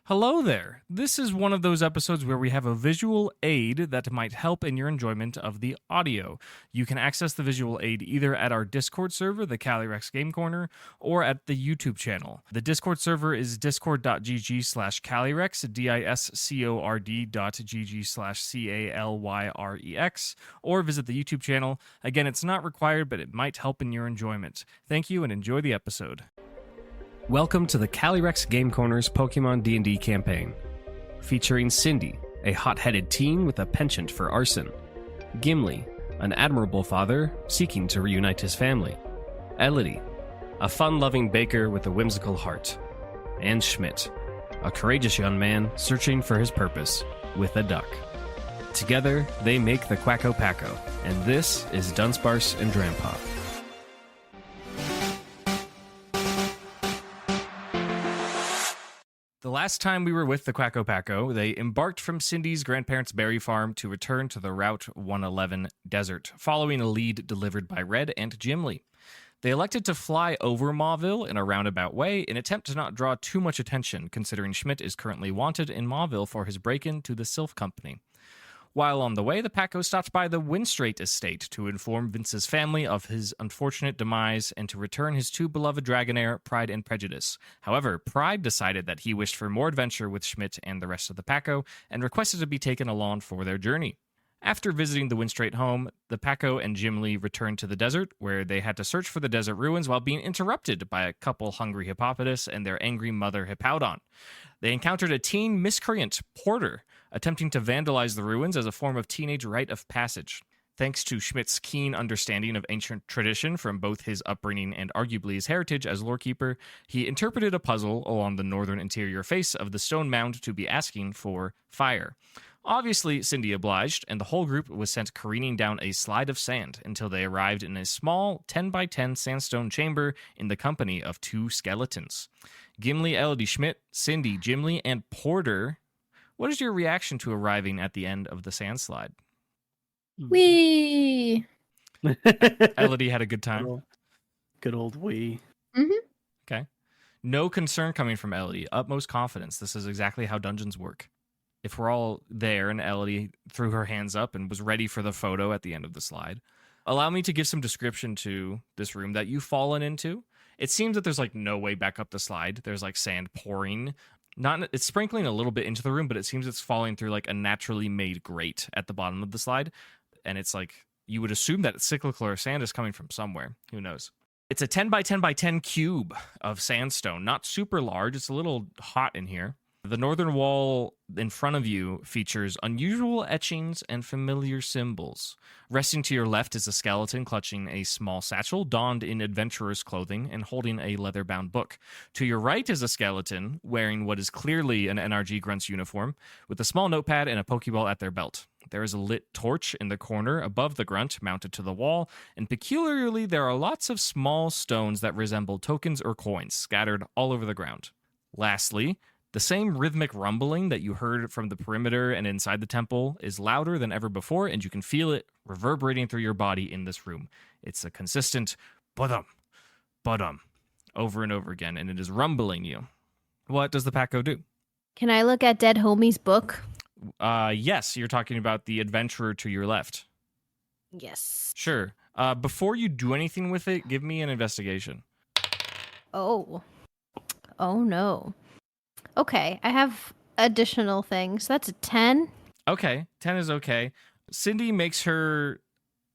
Hello there. This is one of those episodes where we have a visual aid that might help in your enjoyment of the audio. You can access the visual aid either at our Discord server, the Calyrex Game Corner, or at the YouTube channel. The Discord server is discord.gg/Calyrex, discord.gg/CALYREX, or visit the YouTube channel. Again, it's not required, but it might help in your enjoyment. Thank you and enjoy the episode. Welcome to the Calyrex Game Corner's Pokemon D&D campaign, featuring Cindy, a hot-headed teen with a penchant for arson; Gimli, an admirable father seeking to reunite his family; Elodie, a fun-loving baker with a whimsical heart; and Schmidt, a courageous young man searching for his purpose with a duck. Together, they make the Packo, and this is Dunsparce Drampa. The last time we were with the Packo, they embarked from Cindy's grandparents' berry farm to return to the Route 111 desert, following a lead delivered by Red and Gimli. They elected to fly over Mauville in a roundabout way in attempt to not draw too much attention, considering Schmidt is currently wanted in Mauville for his break-in to the Sylph Company. While on the way, the Packo stopped by the Winstraight estate to inform Vince's family of his unfortunate demise and to return his two beloved Dragonair, Pride and Prejudice. However, Pride decided that he wished for more adventure with Schmidt and the rest of the Packo and requested to be taken along for their journey. After visiting the Winstraight home, the Packo and Gimli returned to the desert, where they had to search for the desert ruins while being interrupted by a couple hungry hippopotas and their angry mother Hippowdon. They encountered a teen miscreant, Porter, attempting to vandalize the ruins as a form of teenage rite of passage. Thanks to Schmidt's keen understanding of ancient tradition from both his upbringing and arguably his heritage as lorekeeper, he interpreted a puzzle along the northern interior face of the stone mound to be asking for fire. Obviously, Cindy obliged, and the whole group was sent careening down a slide of sand until they arrived in a small 10x10 sandstone chamber in the company of two skeletons. Gimli, Elodie, Schmidt, Cindy, Gimli, and Porter. What is your reaction to arriving at the end of the sandslide? Wee! Elodie had a good time. Good old wee. Mm-hmm. Okay. No concern coming from Elodie. Utmost confidence. This is exactly how dungeons work. If we're all there and Elodie threw her hands up and was ready for the photo at the end of the slide, allow me to give some description to this room that you've fallen into. It seems that there's no way back up the slide. There's sand pouring. It's sprinkling a little bit into the room, but it seems it's falling through a naturally made grate at the bottom of the slide. And it's you would assume that cyclical or sand is coming from somewhere. Who knows? It's a 10x10x10 cube of sandstone. Not super large. It's a little hot in here. The northern wall in front of you features unusual etchings and familiar symbols. Resting to your left is a skeleton clutching a small satchel, donned in adventurer's clothing and holding a leather-bound book. To your right is a skeleton wearing what is clearly an NRG Grunts uniform, with a small notepad and a Pokeball at their belt. There is a lit torch in the corner above the grunt, mounted to the wall, and peculiarly there are lots of small stones that resemble tokens or coins scattered all over the ground. Lastly, the same rhythmic rumbling that you heard from the perimeter and inside the temple is louder than ever before, and you can feel it reverberating through your body in this room. It's a consistent budum, budum, over and over again, and it is rumbling you. What does the Packo do? Can I look at Dead Homie's book? Yes, you're talking about the adventurer to your left. Yes. Sure. Before you do anything with it, give me an investigation. Oh no. Okay, I have additional things. That's a 10. Okay, 10 is okay. Cindy makes her,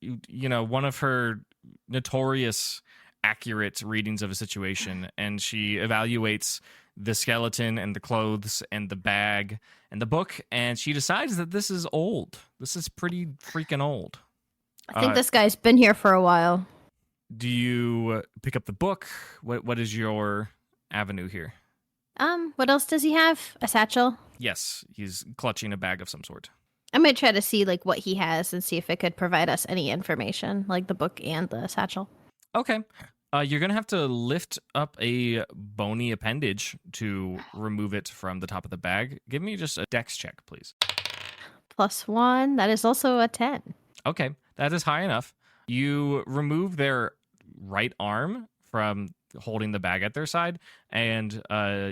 one of her notorious accurate readings of a situation, and she evaluates the skeleton and the clothes and the bag and the book, and she decides that this is old. This is pretty freaking old. I think this guy's been here for a while. Do you pick up the book? What is your avenue here? What else does he have? A satchel? Yes, he's clutching a bag of some sort. I'm going to try to see what he has and see if it could provide us any information, like the book and the satchel. Okay. You're going to have to lift up a bony appendage to remove it from the top of the bag. Give me just a dex check, please. +1. That is also a 10. Okay, that is high enough. You remove their right arm from holding the bag at their side, and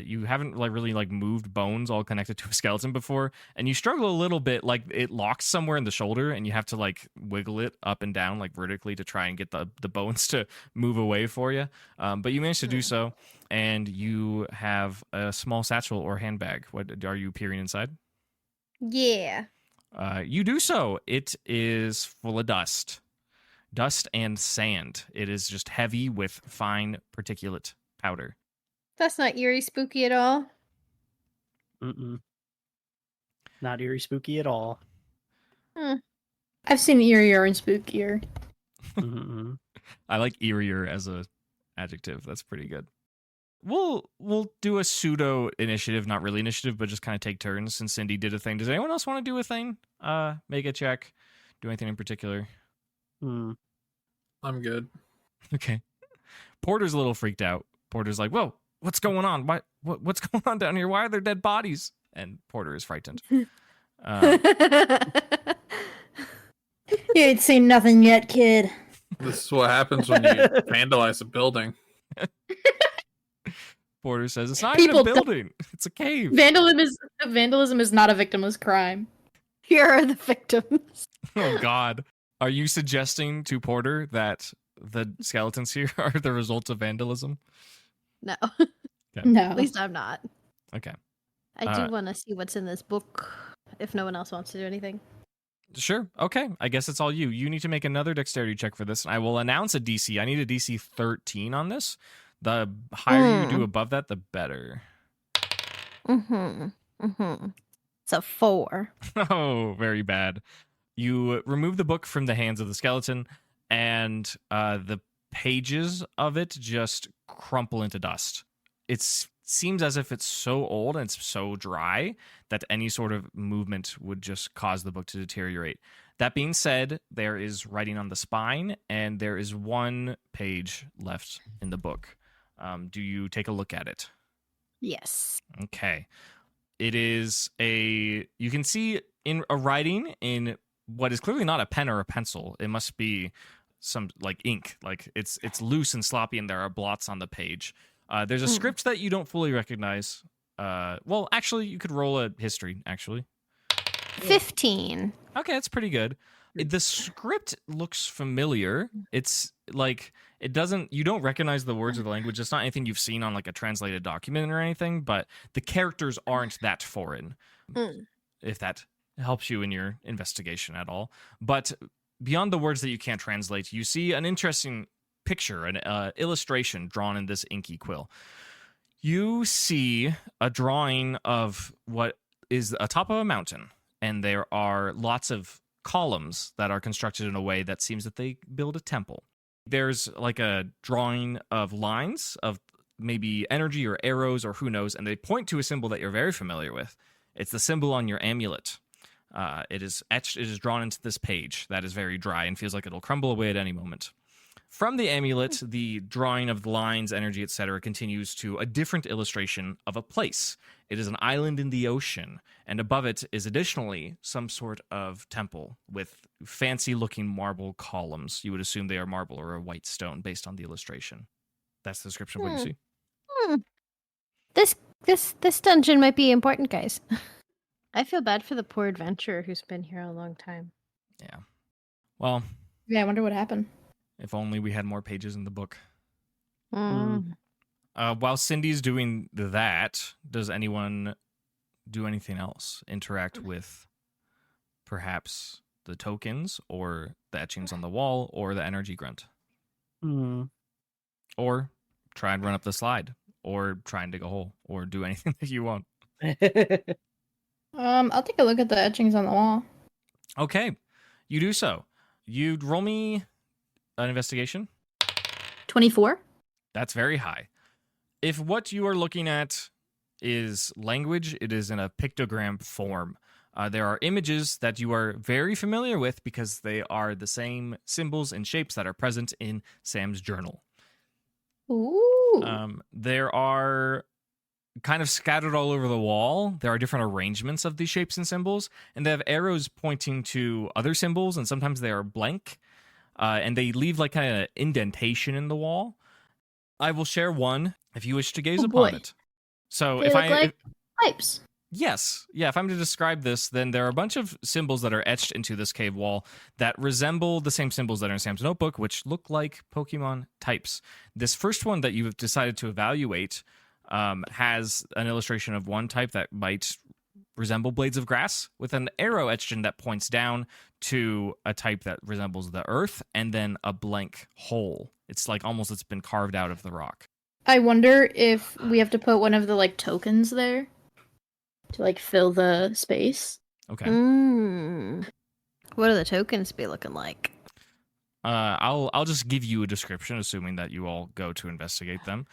you haven't really moved bones all connected to a skeleton before, and you struggle a little bit. Like it locks somewhere in the shoulder, and you have to wiggle it up and down vertically to try and get the bones to move away for you. But you managed to do so, and you have a small satchel or handbag. What are you peering inside? Yeah. You do so. It is full of dust and sand. It is just heavy with fine particulate powder. That's not eerie spooky at all. Mm-mm. Not eerie spooky at all. I've seen eerier and spookier. Mm-mm. I like eerier as a adjective. That's pretty good. We'll do a pseudo initiative, not really initiative, but just kind of take turns since Cindy did a thing. Does anyone else want to do a thing? Make a check. Do anything in particular? Mm. I'm good. Okay. Porter's a little freaked out. Porter's like, "Whoa, what's going on? What's going on down here? Why are there dead bodies?" And Porter is frightened. You ain't seen nothing yet, kid. This is what happens when you vandalize a building. Porter says, "It's not even a building. It's a cave." Vandalism is not a victimless crime. Here are the victims. Oh, God. Are you suggesting to Porter that the skeletons here are the result of vandalism? No. No. At least I'm not. Okay. I do want to see what's in this book if no one else wants to do anything. Sure. Okay. I guess it's all you. You need to make another dexterity check for this. I will announce a DC. I need a DC 13 on this. The higher you do above that, the better. It's a 4. Oh, very bad. You remove the book from the hands of the skeleton, and the pages of it just crumple into dust. It seems as if it's so old and it's so dry that any sort of movement would just cause the book to deteriorate. That being said, there is writing on the spine, and there is one page left in the book. Do you take a look at it? Yes. Okay. It is you can see in a writing in what is clearly not a pen or a pencil. It must be some ink. It's loose and sloppy, and there are blots on the page. There's a script that you don't fully recognize. Well, actually, you could roll a history, actually. 15. Okay, that's pretty good. The script looks familiar. It's you don't recognize the words or the language. It's not anything you've seen on a translated document or anything, but the characters aren't that foreign. If that helps you in your investigation at all. But beyond the words that you can't translate, you see an interesting picture, an illustration drawn in this inky quill. You see a drawing of what is atop of a mountain, and there are lots of columns that are constructed in a way that seems that they build a temple. There's a drawing of lines of maybe energy or arrows or who knows, and they point to a symbol that you're very familiar with. It's the symbol on your amulet. It is etched, it is drawn into this page that is very dry and feels like it'll crumble away at any moment. From the amulet, the drawing of the lines, energy, etc., continues to a different illustration of a place. It is an island in the ocean, and above it is additionally some sort of temple with fancy-looking marble columns. You would assume they are marble or a white stone based on the illustration. That's the description of what you see. This dungeon might be important, guys. I feel bad for the poor adventurer who's been here a long time. Yeah. Well. Yeah, I wonder what happened. If only we had more pages in the book. Mm. While Cindy's doing that, does anyone do anything else? Interact with perhaps the tokens or the etchings on the wall or the energy grunt? Or try and run up the slide or try and dig a hole or do anything that you want. I'll take a look at the etchings on the wall. Okay, you do so. You'd roll me an investigation. 24. That's very high. If what you are looking at is language, it is in a pictogram form. There are images that you are very familiar with because they are the same symbols and shapes that are present in Sam's journal. Ooh. There are kind of scattered all over the wall. There are different arrangements of these shapes and symbols, and they have arrows pointing to other symbols, and sometimes they are blank, and they leave kind of indentation in the wall. I will share one if you wish to gaze Oh, upon boy. it. So They if look I like pipes. Yes. Yeah, if I'm to describe this, then there are a bunch of symbols that are etched into this cave wall that resemble the same symbols that are in Sam's notebook, which look like Pokemon types. This first one that you've decided to evaluate has an illustration of one type that might resemble blades of grass with an arrow etched in that points down to a type that resembles the earth and then a blank hole. It's like almost it's been carved out of the rock. I wonder if we have to put one of the like tokens there to like fill the space. Okay. What do the tokens be looking like? I'll just give you a description, assuming that you all go to investigate them.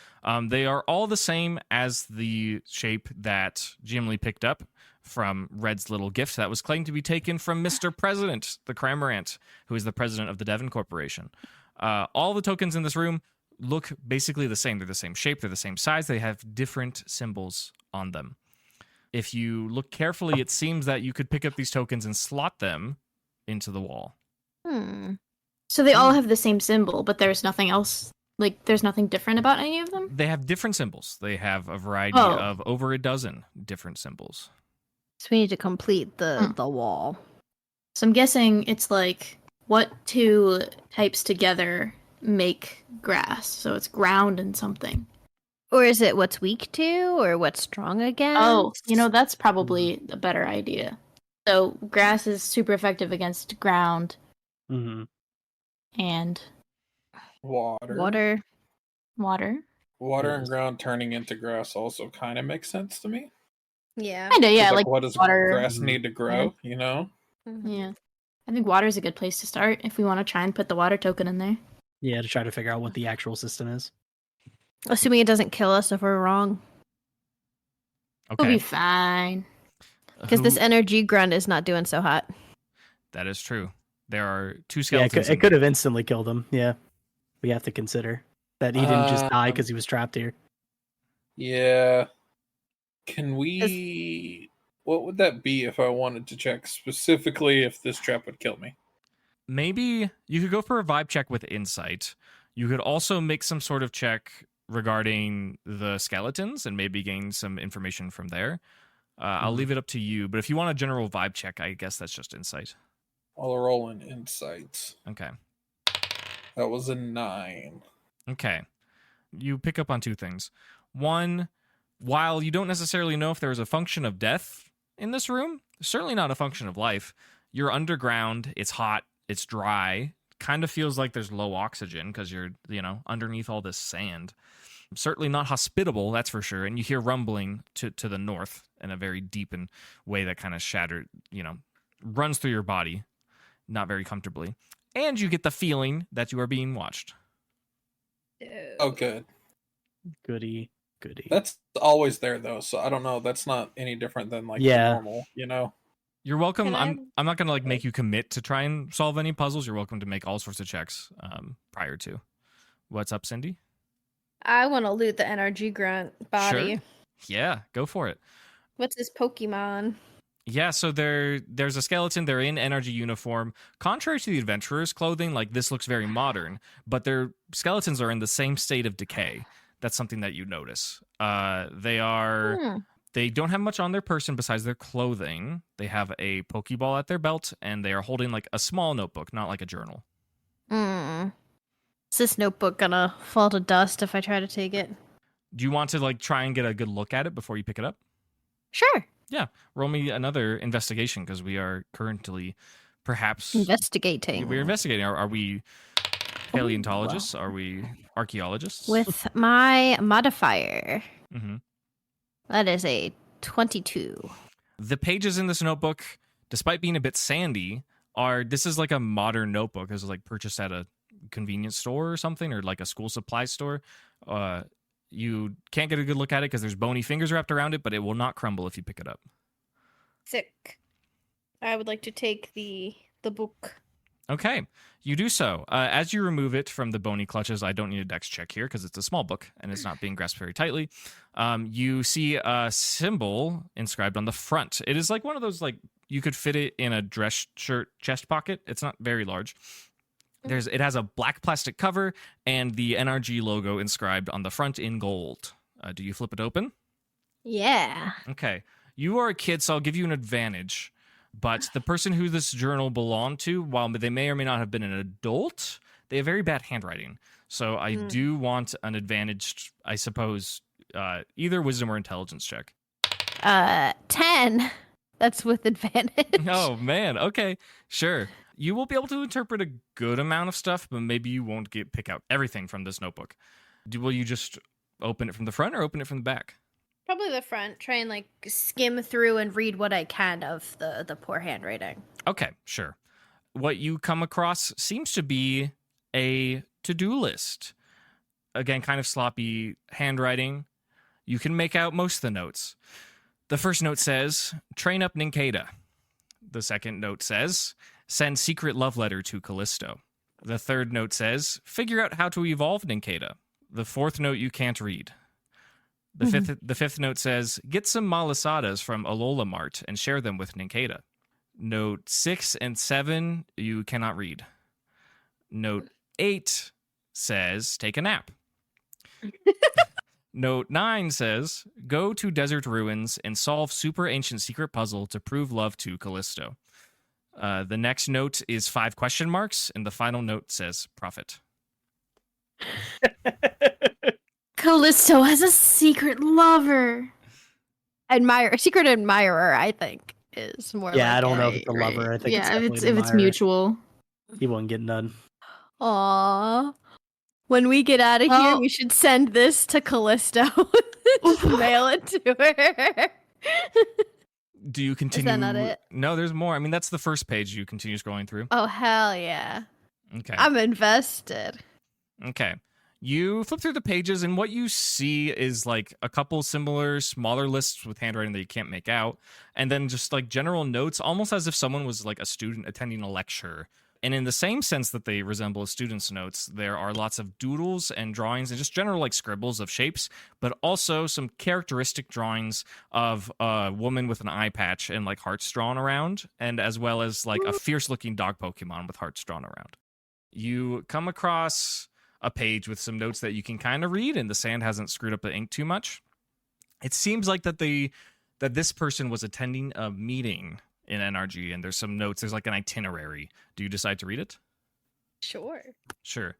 They are all the same as the shape that Jim Lee picked up from Red's little gift that was claimed to be taken from Mr. President, the Cramorant, who is the president of the Devon Corporation. All the tokens in this room look basically the same. They're the same shape. They're the same size. They have different symbols on them. If you look carefully, it seems that you could pick up these tokens and slot them into the wall. So they all have the same symbol, but there's nothing else. Like, there's nothing different about any of them? They have different symbols. They have a variety of over a dozen different symbols. So we need to complete the wall. So I'm guessing it's like, what two types together make grass? So it's ground and something. Or is it what's weak to, or what's strong against? Oh, that's probably a better idea. So grass is super effective against ground Mm-hmm. and Water. water. Water and ground turning into grass also kind of makes sense to me. Yeah. Kinda, yeah. 'Cause, Like what does water. grass need to grow, you know? Yeah. I think water is a good place to start if we want to try and put the water token in there. Yeah, to try to figure out what the actual system is. Assuming it doesn't kill us if we're wrong. We'll Okay. be fine. Because this Who- energy grunt is not doing so hot. That is true. There are two Yeah, skeletons. it could have instantly killed him. Yeah, we have to consider that he didn't just die because he was trapped here. Yeah. Can we... What would that be if I wanted to check specifically if this trap would kill me? Maybe you could go for a vibe check with insight. You could also make some sort of check regarding the skeletons and maybe gain some information from there. I'll leave it up to you, but if you want a general vibe check, I guess that's just insight. I'll roll in insights. Okay. That was a 9. Okay. You pick up on two things. One, while you don't necessarily know if there is a function of death in this room, certainly not a function of life. You're underground, it's hot, it's dry, kind of feels like there's low oxygen because you're, underneath all this sand. Certainly not hospitable, that's for sure. And you hear rumbling to the north in a very deepened way that kind of shattered, runs through your body, not very comfortably. And you get the feeling that you are being watched. Oh, good. Goody. That's always there, though, so I don't know. That's not any different than, like, Yeah. normal, you know? You're welcome. Can I- I'm not gonna make you commit to try and solve any puzzles. You're welcome to make all sorts of checks prior to. What's up, Cindy? I want to loot the energy grunt body. Sure. Yeah, go for it. What's this Pokemon? Yeah, so there's a skeleton. They're in energy uniform. Contrary to the adventurer's clothing, like this looks very modern, but their skeletons are in the same state of decay. That's something that you notice. They don't have much on their person besides their clothing. They have a Pokeball at their belt, and they are holding like a small notebook, not like a journal. Is this notebook gonna fall to dust if I try to take it? Do you want to like try and get a good look at it before you pick it up? Sure. Roll me another investigation because we are currently perhaps Investigating. we're investigating. Are we paleontologists? Are we archaeologists? With my modifier. hmm That is a 22. The pages in this notebook, despite being a bit sandy, this is like a modern notebook. This is like purchased at a convenience store or something, or like a school supply store. You can't get a good look at it because there's bony fingers wrapped around it, but it will not crumble if you pick it up. Sick. I would like to take the book. Okay, you do so. As you remove it from the bony clutches, I don't need a dex check here because it's a small book and it's not being grasped very tightly. You see a symbol inscribed on the front. It is like one of those, like, you could fit it in a dress shirt chest pocket. It's not very large. It has a black plastic cover and the NRG logo inscribed on the front in gold. Do you flip it open? Yeah. Okay. You are a kid, so I'll give you an advantage. But the person who this journal belonged to, while they may or may not have been an adult, they have very bad handwriting. So I do want an advantage, I suppose, either wisdom or intelligence check. 10. That's with advantage. Oh, man. Okay. Sure. You will be able to interpret a good amount of stuff, but maybe you won't pick out everything from this notebook. Will you just open it from the front or open it from the back? Probably the front. Try and skim through and read what I can of the poor handwriting. Okay, sure. What you come across seems to be a to-do list. Again, kind of sloppy handwriting. You can make out most of the notes. The first note says, train up Ninkata. The second note says, send secret love letter to Callisto. The third note says, figure out how to evolve Ninkata. The fourth note you can't read. The fifth note says, get some malasadas from Alola Mart and share them with Ninkata. Note 6 and 7 you cannot read. Note 8 says, take a nap. Note 9 says, go to desert ruins and solve super ancient secret puzzle to prove love to Callisto. The next note is 5 question marks, and the final note says, profit. Callisto has a secret lover. Secret admirer, I think, is more. Yeah, I don't know if right, it's a lover. I think Yeah, it's if it's mutual. He won't get none. Aww. When we get out of here, Well- we should send this to Callisto. Just mail it to her. Do you continue? not it? No, there's more. I mean, that's the first page you continue scrolling through. Oh, hell yeah. Okay. I'm invested. Okay. You flip through the pages, and what you see is a couple similar smaller lists with handwriting that you can't make out, and then just general notes, almost as if someone was a student attending a lecture. And in the same sense that they resemble a student's notes, there are lots of doodles and drawings and just general scribbles of shapes, but also some characteristic drawings of a woman with an eye patch and hearts drawn around, and as well as a fierce-looking dog Pokemon with hearts drawn around. You come across a page with some notes that you can kind of read, and the sand hasn't screwed up the ink too much. It seems like that this person was attending a meeting in NRG, and there's some notes. There's an itinerary. Do you decide to read it? Sure. Sure.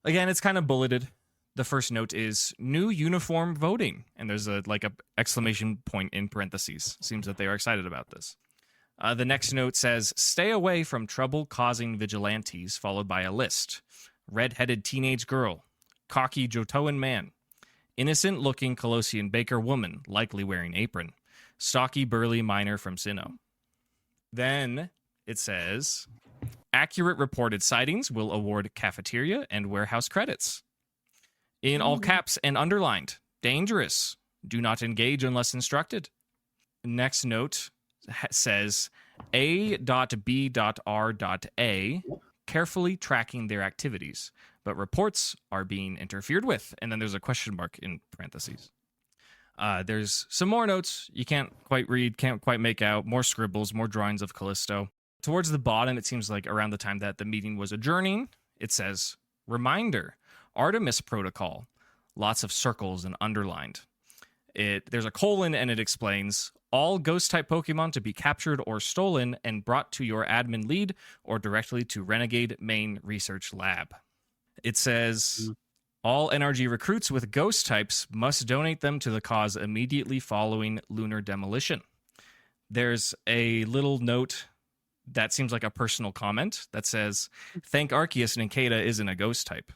Again, it's kind of bulleted. The first note is new uniform voting, and there's a exclamation point in parentheses. Seems that they are excited about this. The next note says, stay away from trouble-causing vigilantes, followed by a list. Red-headed teenage girl, cocky Johtoan man, innocent-looking Colossian baker woman, likely wearing apron, stocky burly miner from Sinnoh. Then it says, accurate reported sightings will award cafeteria and warehouse credits. In all caps and underlined, dangerous. Do not engage unless instructed. Next note says, A.B.R.A, carefully tracking their activities, but reports are being interfered with. And then there's a question mark in parentheses. There's some more notes you can't quite read, can't quite make out, more scribbles, more drawings of Callisto. Towards the bottom, it seems like around the time that the meeting was adjourning, it says, reminder, Artemis Protocol. Lots of circles and underlined. There's a colon, and it explains, all ghost-type Pokemon to be captured or stolen and brought to your admin lead or directly to Renegade Main Research Lab. It says, all NRG recruits with ghost types must donate them to the cause immediately following lunar demolition. There's a little note that seems like a personal comment that says, thank Arceus Ninkata isn't a ghost type.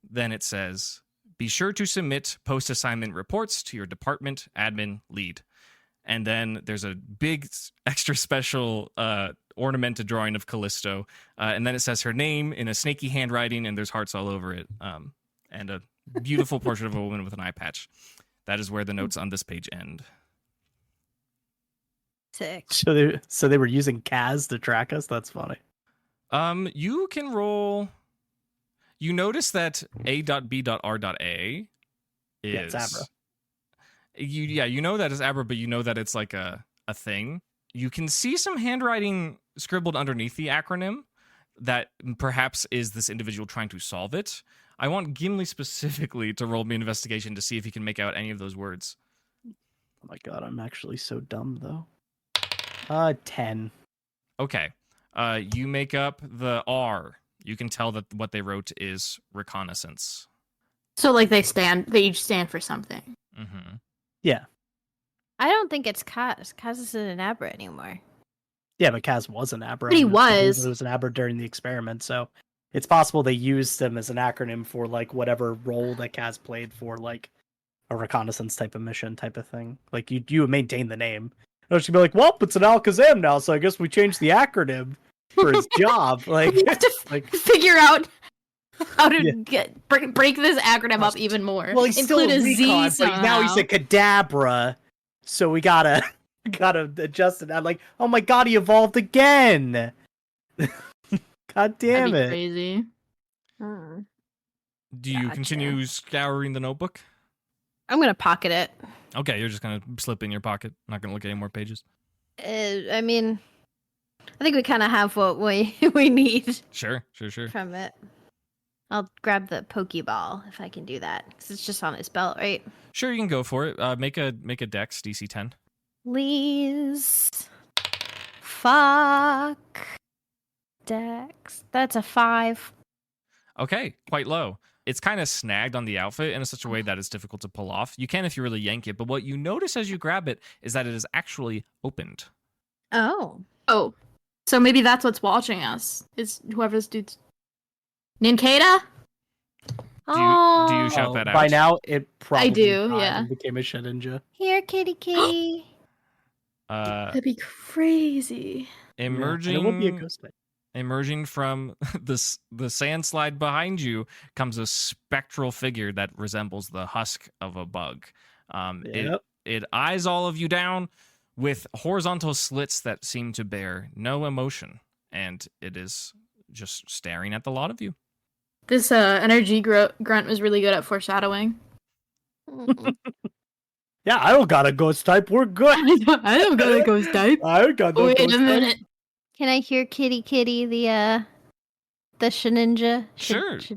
Then it says, be sure to submit post-assignment reports to your department admin lead. And then there's a big extra special ornamented drawing of Callisto. And then it says her name in a snaky handwriting, and there's hearts all over it. And a beautiful portrait of a woman with an eye patch. That is where the notes on this page end. Sick. So they were using Kaz to track us? That's funny. You can roll. You notice that A.B.R.A is. Yeah, it's Abra. You know that it's Abra, but you know that it's a thing. You can see some handwriting scribbled underneath the acronym. that perhaps is this individual trying to solve it. I want Gimli specifically to roll me an investigation to see if he can make out any of those words. Oh my god, I'm actually so dumb though. 10. Okay. You make up the R. You can tell that what they wrote is reconnaissance. So like they each stand for something. Mm-hmm. Yeah. I don't think it's Kaz. Kaz isn't an Abra anymore. Yeah, but Kaz was an Abra. But he was. It was an Abra during the experiment, so it's possible they used them as an acronym for like whatever role that Kaz played for like a reconnaissance type of mission type of thing. Like you would maintain the name. And she'd be like, well, it's an Alakazam now, so I guess we changed the acronym for his job. Like, We have to like figure out how to Yeah. break this acronym up even more. well, he's still Include a a Z recon, but now he's somehow. a Kadabra, so we gotta adjust it. I'm like, oh my god, he evolved again. God damn That'd be it. crazy. Hmm. Do you Gotcha. continue scouring the notebook? I'm gonna pocket it. Okay, you're just going to slip in your pocket. Not going to look at any more pages. I mean, I think we kind of have what we need Sure. from it. I'll grab the Pokeball if I can do that, because it's just on his belt, right? Sure, you can go for it. Make a Dex DC 10. Please. Fuck. Dex. That's a 5. Okay, quite low. It's kind of snagged on the outfit in such a way that it's difficult to pull off. You can if you really yank it, but what you notice as you grab it is that it is actually opened. Oh. Oh, so maybe that's what's watching us. Is whoever this dude's Ninkata? Do you shout Oh, that out? By now, it probably do, died yeah. and became a Shedinja. Here, kitty kitty. That'd be crazy. Emerging, Yeah, and it will be a ghost type. emerging from the sand slide behind you comes a spectral figure that resembles the husk of a bug. Yep. It eyes all of you down with horizontal slits that seem to bear no emotion, and it is just staring at the lot of you. This energy grunt was really good at foreshadowing. Yeah, I don't got a ghost type. We're good. I don't got a ghost type. I don't got no Wait ghost a type. minute. Can I hear kitty kitty, the Shedinja? Sure. Yeah.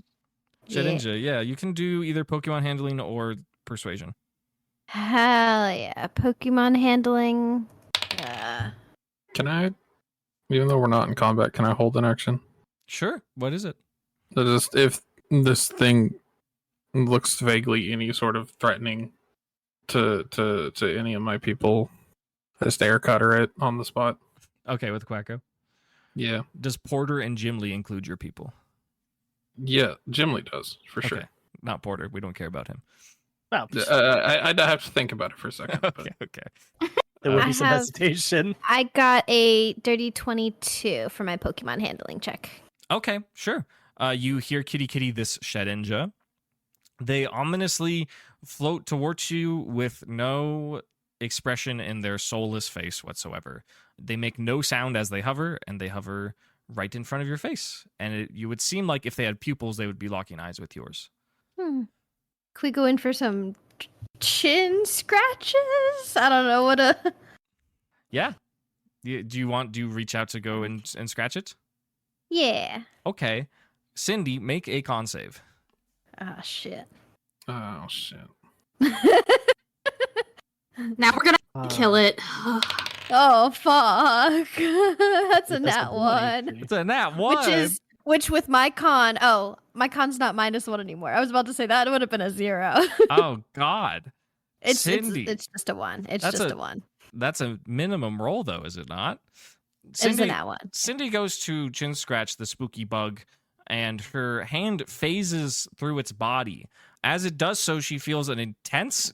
Shedinja, yeah, you can do either Pokemon handling or persuasion. Hell yeah. Pokemon handling. Can I, even though we're not in combat, can I hold an action? Sure. What is it? That is, if this thing looks vaguely any sort of threatening to any of my people, I just air cutter it on the spot. Okay, with Quacko. Yeah. Does Porter and Gimli include your people? Yeah, Gimli does, for sure. Okay. Not Porter. We don't care about him. Well, I'd have to think about it for a second. But Okay. there would I be some have- hesitation. I got a dirty 22 for my Pokemon handling check. Okay, sure. You hear kitty kitty this Shedinja. They ominously float towards you with no expression in their soulless face whatsoever. They make no sound as they hover, and they hover right in front of your face. And you would seem like if they had pupils, they would be locking eyes with yours. Can we go in for some chin scratches? I don't know what a... Yeah. Do you reach out to go and scratch it? Yeah. Okay. Cindy, make a con save. Ah, shit. oh shit. Now we're gonna kill it. Oh, fuck. That's a That's nat a one. one. It's a nat one. Which with my con... Oh, my con's not -1 anymore. I was about to say that would have been a 0. Oh, God. Cindy. It's just a 1. It's That's just a- a 1. That's a minimum roll, though, is it not? It's a nat 1. Cindy goes to chin scratch the spooky bug, and her hand phases through its body. As it does so, she feels an intense,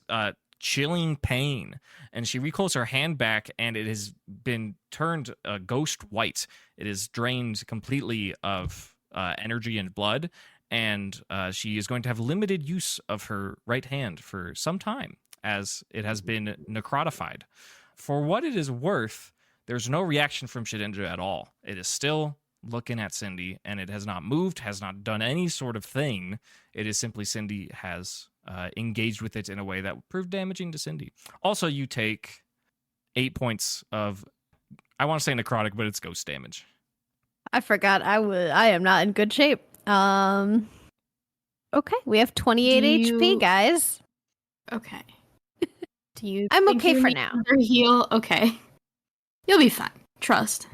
chilling pain, and she recoils her hand back, and it has been turned ghost white. It is drained completely of energy and blood, and she is going to have limited use of her right hand for some time, as it has been necrotified. For what it is worth, there's no reaction from Shedinja at all. It is still looking at Cindy, and it has not moved, has not done any sort of thing. It is simply Cindy has engaged with it in a way that would prove damaging to Cindy. Also, you take 8 points of, I want to say necrotic, but it's ghost damage. I forgot I am not in good shape. Okay, we have 28 HP, guys. Okay. Do you? I'm think okay you for need now. another heal. Okay. You'll be fine. Trust.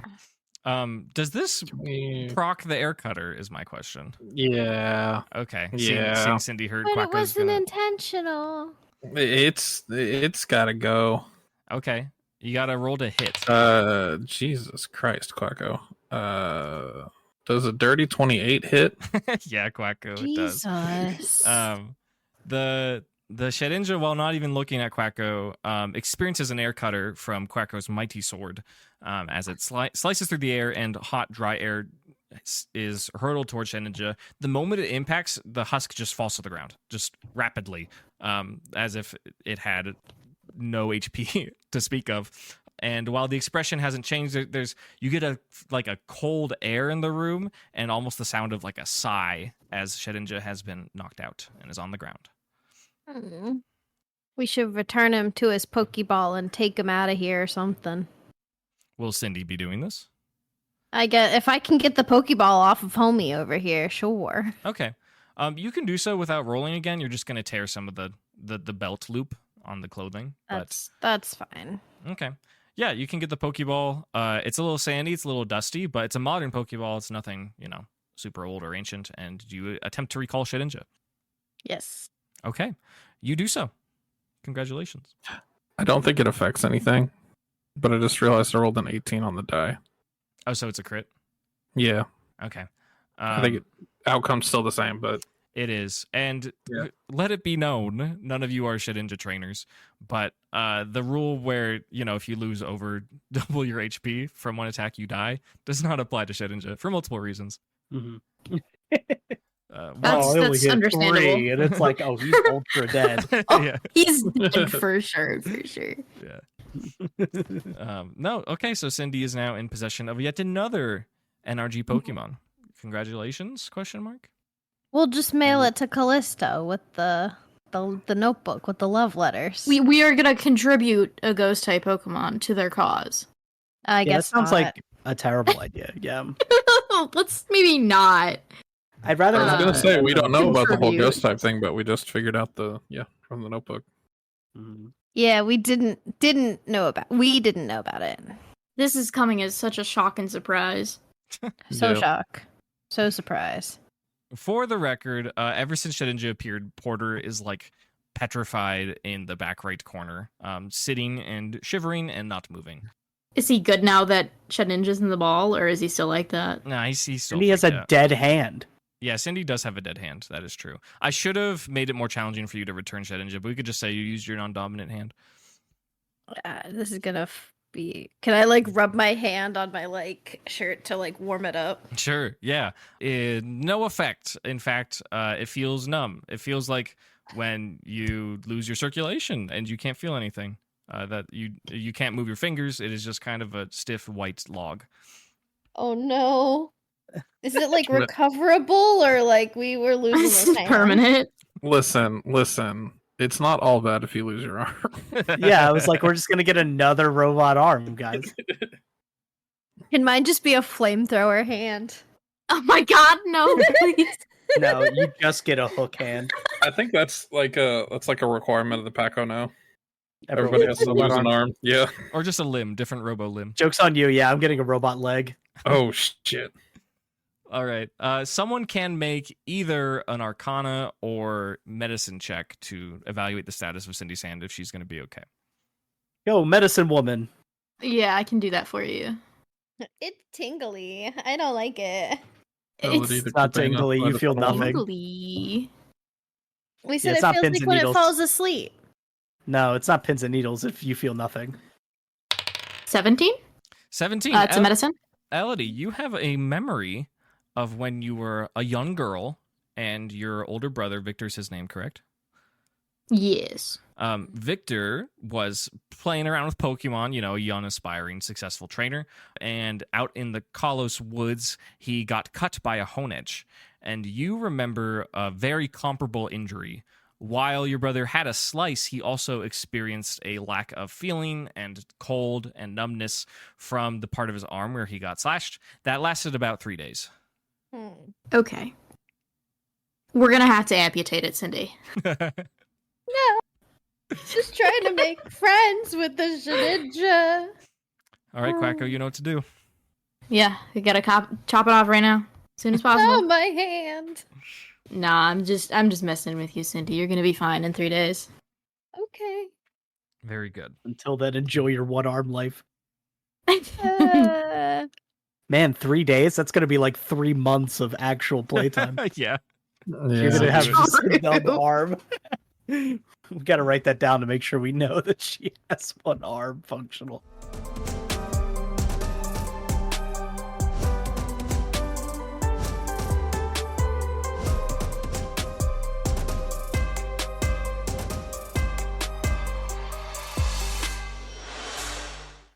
Does this Yeah. proc the air cutter is my question. Yeah. Okay. Yeah. Seeing Cindy heard But it Quacko's wasn't gonna... intentional. It's gotta go. Okay. You gotta roll to hit. Jesus Christ, Quacko. Does a dirty 28 hit? Yeah, Quacko, it does. Jesus. The Shedinja, while not even looking at Quacko, experiences an air cutter from Quacko's mighty sword as it slices through the air and hot, dry air is hurtled towards Shedinja. The moment it impacts, the husk just falls to the ground, just rapidly, as if it had no HP to speak of. And while the expression hasn't changed, you get a cold air in the room and almost the sound of like a sigh as Shedinja has been knocked out and is on the ground. We should return him to his Pokeball and take him out of here or something. Will Cindy be doing this? I get if I can get the Pokeball off of Homie over here, sure. Okay. You can do so without rolling again. You're just going to tear some of the belt loop on the clothing. That's fine. Okay. Yeah, you can get the Pokeball. It's a little sandy, it's a little dusty, but it's a modern Pokeball. It's nothing, super old or ancient. And you attempt to recall Shedinja. Yes. Okay. You do so. Congratulations. I don't think it affects anything, but I just realized I rolled an 18 on the die. Oh, so it's a crit? Yeah. Okay. I think outcome's still the same, but it is. And Yeah. let it be known, none of you are Shedinja trainers, but the rule where, if you lose over double your HP from one attack, you die, does not apply to Shedinja for multiple reasons. Mm-hmm. That's understandable. 3, and it's like, oh, he's ultra dead. Yeah. He's dead for sure. No, okay, so Cindy is now in possession of yet another NRG Pokemon. Congratulations, question mark? We'll just mail it to Callisto with the notebook with the love letters. We are gonna contribute a ghost type Pokemon to their cause. I Yeah, guess that sounds not. like a terrible idea. Yeah. Let's maybe not. I'd rather I was not. gonna say we don't know about the whole contribute. ghost type thing, but we just figured out from the notebook. Mhm. Yeah, we didn't know about. We didn't know about it. This is coming as such a shock and surprise. So Yeah. shock, so surprise. For the record, ever since Shedinja appeared, Porter is petrified in the back right corner, sitting and shivering and not moving. Is he good now that Shedinja's in the ball, or is he still like that? Nah, he's still And he has freaked a out. dead hand. Yeah, Cindy does have a dead hand. That is true. I should have made it more challenging for you to return Shedinja, but we could just say you used your non-dominant hand. This is gonna be. Can I rub my hand on my shirt to warm it up? Sure, yeah. No effect. In fact, it feels numb. It feels like when you lose your circulation and you can't feel anything. That you can't move your fingers. It is just kind of a stiff white log. Oh no! Is it recoverable or we were losing This this is hand? permanent. Listen. It's not all bad if you lose your arm. Yeah, I was like, we're just gonna get another robot arm, guys. Can mine just be a flamethrower hand? Oh my god, no, please. No, you just get a hook hand. I think that's a requirement of the Packo now. Everyone Everybody has gets to a robot lose an arm. Yeah. Or just a limb, different robo limb. Joke's on you. Yeah, I'm getting a robot leg. Oh shit. All right. Someone can make either an Arcana or Medicine check to evaluate the status of Cindy's hand if she's going to be okay. Yo, medicine woman. Yeah, I can do that for you. It's tingly. I don't like it. It's not tingly, you feel nothing. tingly. We said it's it not feels pins like and when needles. it falls asleep. No, it's not pins and needles if you feel nothing. 17? 17. It's a medicine? Elodie, you have a memory of when you were a young girl and your older brother, Victor's his name, correct? Yes. Victor was playing around with Pokemon, a young, aspiring, successful trainer. And out in the Kalos woods, he got cut by a Honedge. And you remember a very comparable injury While your brother had a slice, he also experienced a lack of feeling and cold and numbness from the part of his arm where he got slashed. That lasted about 3 days. Okay. We're gonna have to amputate it, Cindy. Just trying to make friends with the Shedinja. All right, Quacko, you know what to do. Yeah, we gotta chop it off right now, as soon as possible. Oh, my hand. Nah, I'm just messing with you, Cindy. You're gonna be fine in 3 days. Okay. Very good. Until then, enjoy your one arm life. Uh, Man, 3 days? That's gonna be like 3 months of actual playtime. Yeah. You're gonna have True. just a dumb arm. We gotta write that down to make sure we know that she has one arm functional.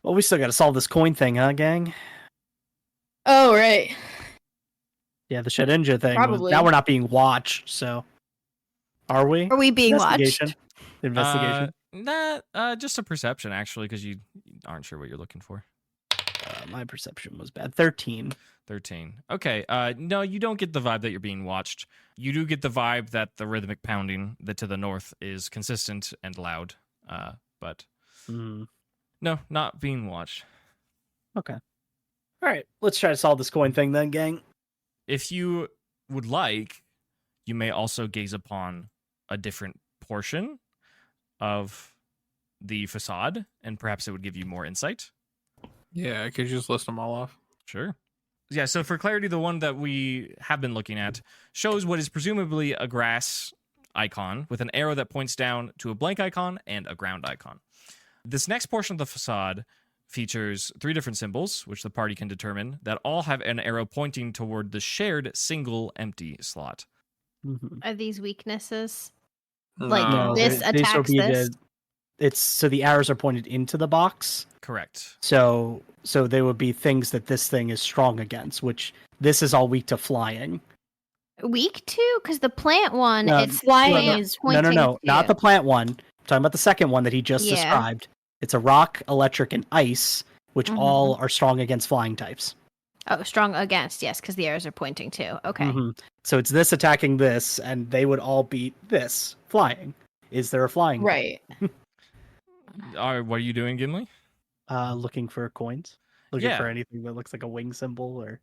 Well, we still gotta solve this coin thing, huh, gang? Oh, right. Yeah, the Shedinja thing. Probably. Now we're not being watched, so are we? are we being Investigation. watched? Investigation. Just a perception, actually, because you aren't sure what you're looking for. My perception was bad. 13. 13. Okay. No, you don't get the vibe that you're being watched. You do get the vibe that the rhythmic pounding that to the north is consistent and loud. But no, not being watched. Okay. All right. Let's try to solve this coin thing then, gang. If you would like, you may also gaze upon a different portion of the facade, and perhaps it would give you more insight. Yeah, could you just list them all off? Sure. Yeah, so for clarity, the one that we have been looking at shows what is presumably a grass icon with an arrow that points down to a blank icon and a ground icon. This next portion of the facade features 3 different symbols, which the party can determine, that all have an arrow pointing toward the shared single empty slot. Are these weaknesses? No. Like this attacks this? It's so the arrows are pointed into the box. Correct. So they would be things that this thing is strong against, which this is all weak to flying. Weak to? Because the plant one, No, it's flying is No, pointing not to. the plant one. I'm talking about the second one that he just Yeah. described. It's a rock, electric, and ice, which Mhm. all are strong against flying types. Oh, strong against, yes, because the arrows are pointing to. Okay. Mhm. So it's this attacking this, and they would all beat this flying. Is there a flying? Right. What are you doing, Gimli? Looking for coins. Looking Yeah. for anything that looks like a wing symbol or.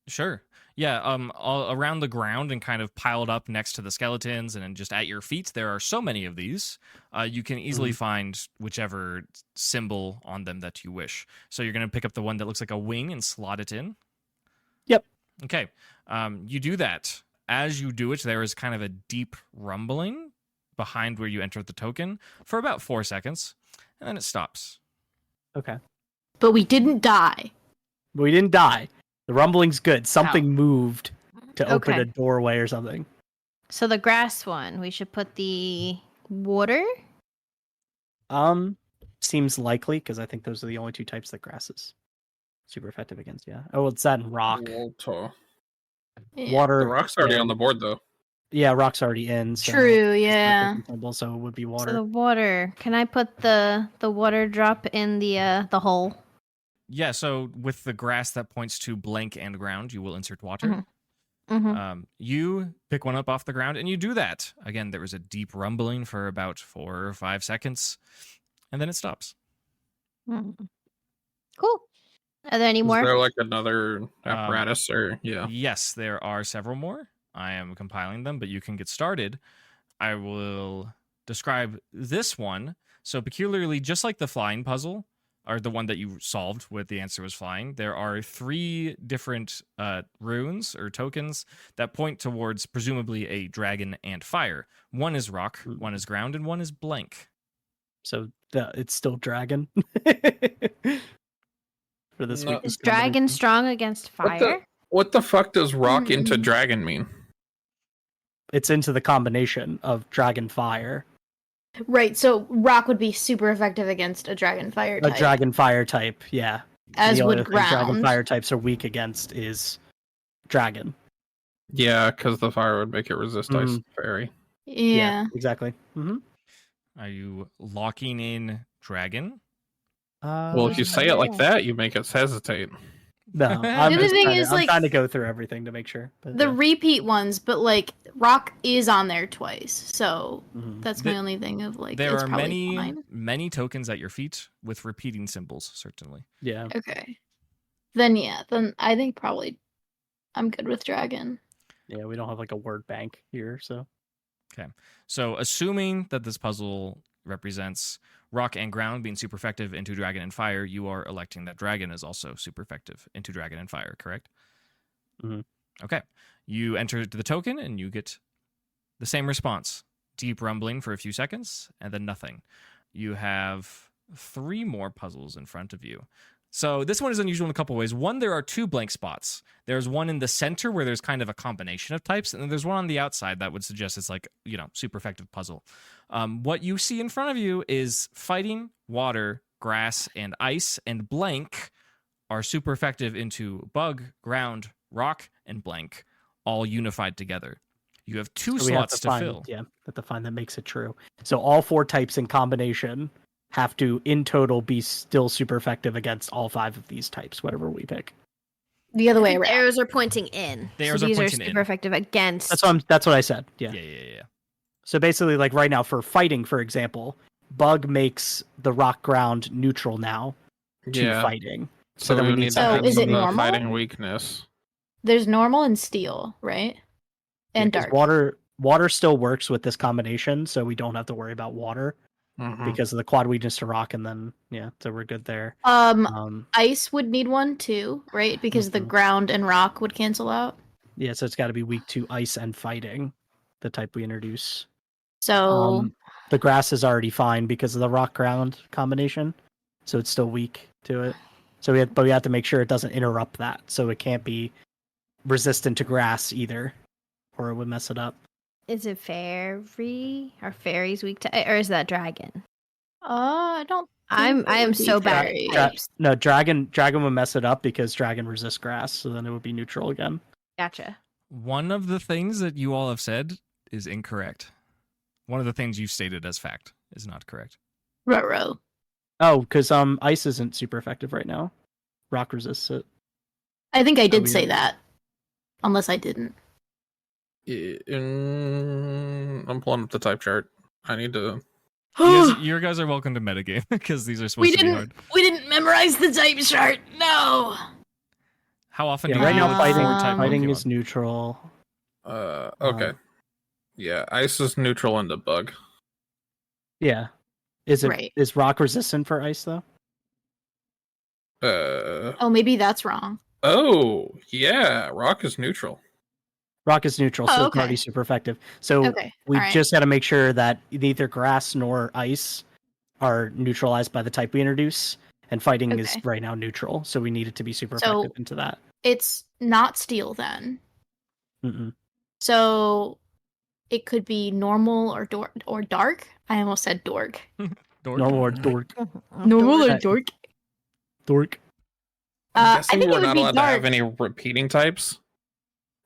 Sure. Yeah, all around the ground and kind of piled up next to the skeletons and just at your feet, there are so many of these. You can easily find whichever symbol on them that you wish. So you're going to pick up the one that looks like a wing and slot it in? Yep. Okay. You do that. As you do it, there is kind of a deep rumbling behind where you entered the token for about 4 seconds, and then it stops. Okay. But we didn't die. We didn't die. The rumbling's good. Something moved to open Okay. a doorway or something. So the grass one, we should put the water? Seems likely because I think those are the only 2 types that grass is super effective against. Yeah. Oh, it's that and rock. Water. Yeah. Water. The rock's already and- on the board, though. Yeah, rock's already in. So True, it's a yeah. different symbol, so it would be water. So the water. Can I put the water drop in the hole? Yeah, so with the grass that points to blank and ground, you will insert water. Mm-hmm. You pick one up off the ground and you do that. Again, there was a deep rumbling for about 4 or 5 seconds, and then it stops. Cool. Are there any Is more? there like another apparatus or yeah? Yes, there are several more. I am compiling them, but you can get started. I will describe this one. So peculiarly, just like the flying puzzle, or the one that you solved with the answer was flying, there are 3 different runes or tokens that point towards presumably a dragon and fire. One is rock, one is ground, and one is blank. So it's still dragon. For this No. week. Is dragon strong against fire? What the fuck does rock into dragon mean? It's into the combination of dragon fire. Right, so rock would be super effective against a dragon fire A type. dragon fire type, yeah. As the only would thing dragon ground. fire types are weak against is dragon. Yeah, because the fire would make it resist ice Mhm. fairy. Yeah. exactly. Are you locking in dragon? Well, if you say it like that, you make us hesitate. No, The I'm other just thing trying is, to, I'm like, trying to go through everything to make sure. But, the yeah. repeat ones, but like rock is on there twice, so Mhm. that's my only thing of like There it's are probably fine. many tokens at your feet with repeating symbols, certainly. Yeah. Okay. Then I think probably I'm good with dragon. Yeah, we don't have like a word bank here, so So, assuming that this puzzle represents rock and ground being super effective into dragon and fire, you are electing that dragon is also super effective into dragon and fire, correct? Mhm. Okay. You enter the token and you get the same response. Deep rumbling for a few seconds and then nothing. You have 3 more puzzles in front of you. So this one is unusual in a couple ways. One, there are 2 blank spots. There's one in the center where there's kind of a combination of types, and then there's one on the outside that would suggest it's like, super effective puzzle. What you see in front of you is fighting, water, grass, and ice, and blank are super effective into bug, ground, rock, and blank, all unified together. You have 2 So we have slots to find, fill. Yeah, have to find that makes it true. So all 4 types in combination have to, in total, be still super effective against all 5 of these types, whatever we pick. The other I way think the around. arrows are pointing in. The arrows so are these pointing super in. effective against. That's what I said. Yeah. Yeah. So basically, like right now for fighting, for example, bug makes the rock ground neutral now to Yeah. fighting. So then we we need need to to add add is it some normal? fighting weakness. There's normal and steel, right? And Yeah, 'cause dark. water still works with this combination, so we don't have to worry about water Mhm. because of the quad weakness to rock, and then so we're good there. Ice would need one too, right? Because the Mhm. ground and rock would cancel out. Yeah, so it's got to be weak to ice and fighting, the type we introduce. So The grass is already fine because of the rock ground combination, so it's still weak to it. So we have to make sure it doesn't interrupt that, so it can't be resistant to grass either, or it would mess it up. Is it fairy? Are fairies weak to, or is that dragon? I don't. I am so bad fairy. at types. No, dragon would mess it up because dragon resists grass, so then it would be neutral again. Gotcha. One of the things that you all have said is incorrect. One of the things you've stated as fact is not correct. Ruh-roh. Oh, because ice isn't super effective right now. Rock resists it. I think I did we- say that, unless I didn't. I'm pulling up the type chart. I need to. You guys are welcome to metagame because these are supposed to be hard. We didn't memorize the type chart. No. How often Yeah, do you right use now four-type fighting Pokemon? is neutral. Okay. Yeah, ice is neutral into bug. Yeah. Is Right. rock resistant for ice though? Oh, maybe that's wrong. Oh, yeah, rock is neutral. Rock is neutral, Oh, so it's okay. already super effective. So Okay. we alright. just got to make sure that neither grass nor ice are neutralized by the type we introduce, and fighting is Okay. right now neutral, so we need it to be super So- effective into that. It's not steel then. Mm-mm. So it could be normal or dark. I almost said dork. Dork? No more dork. Normal or Dork. dork? Dork. I'm I guessing think it we're would not be allowed to have dark. any repeating types.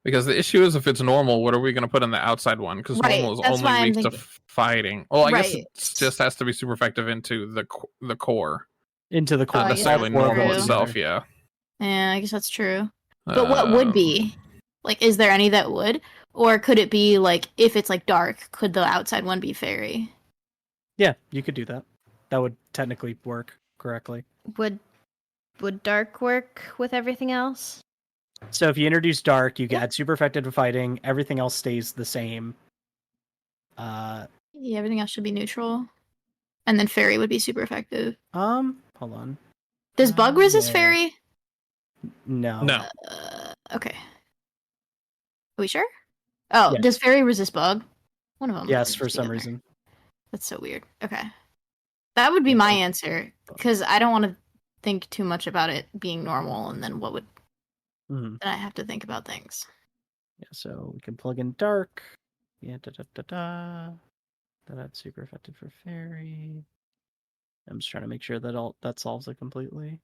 Because the issue is if it's normal, what are we going to put in the outside one? Because Right, normal is that's why only I'm weak to thinking- fighting. Well, I guess Right. it just has to be super effective into the core. Into the core. Not yeah, necessarily that's normal true. itself, yeah. Yeah, I guess that's true. But what would be? Like, is there any that would? Or could it be like if it's like dark, could the outside one be fairy? Yeah, you could do that. That would technically work correctly. Would dark work with everything else? So if you introduce dark, you get super effective to fighting. Everything else stays the same. Yeah, everything else should be neutral. And then fairy would be super effective. Hold on. Does bug resist yeah. fairy? No. No. Okay. Are we sure? Oh, Yes. does fairy resist bug? One of them. Yes, for some reason. That's so weird. Okay. That would be my answer. Because I don't want to think too much about it being normal, and then what would Mhm. then I have to think about things. Yeah, so we can plug in dark. Yeah, That's super effective for fairy. I'm just trying to make sure that that solves it completely.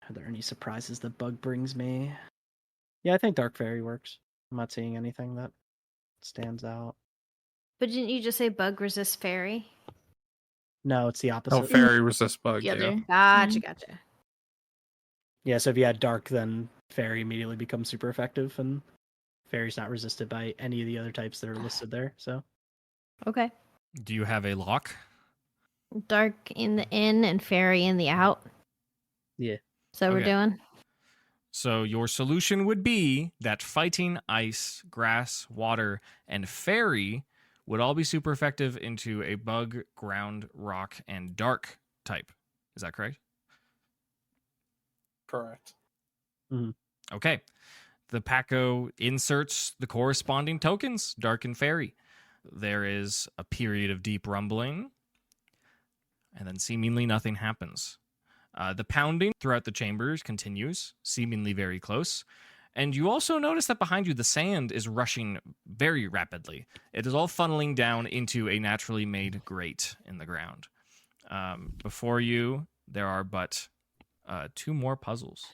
Are there any surprises that bug brings me? Yeah, I think dark fairy works. I'm not seeing anything that stands out. But didn't you just say bug resists fairy? No, it's the opposite. Oh, fairy resist bug. The Yeah. other. Gotcha, gotcha. Yeah, so if you had dark, then fairy immediately becomes super effective, and fairy's not resisted by any of the other types that are listed there. So Okay. Do you have a lock? Dark in the in and fairy in the out. Yeah. So we're Okay. doing. So your solution would be that fighting, ice, grass, water, and fairy would all be super effective into a bug, ground, rock, and dark type. Is that correct? Correct. Okay. The Packo inserts the corresponding tokens, dark and fairy. There is a period of deep rumbling, and then seemingly nothing happens. The pounding throughout the chambers continues, seemingly very close. And you also notice that behind you, the sand is rushing very rapidly. It is all funneling down into a naturally made grate in the ground. Before you, there are but 2 more puzzles.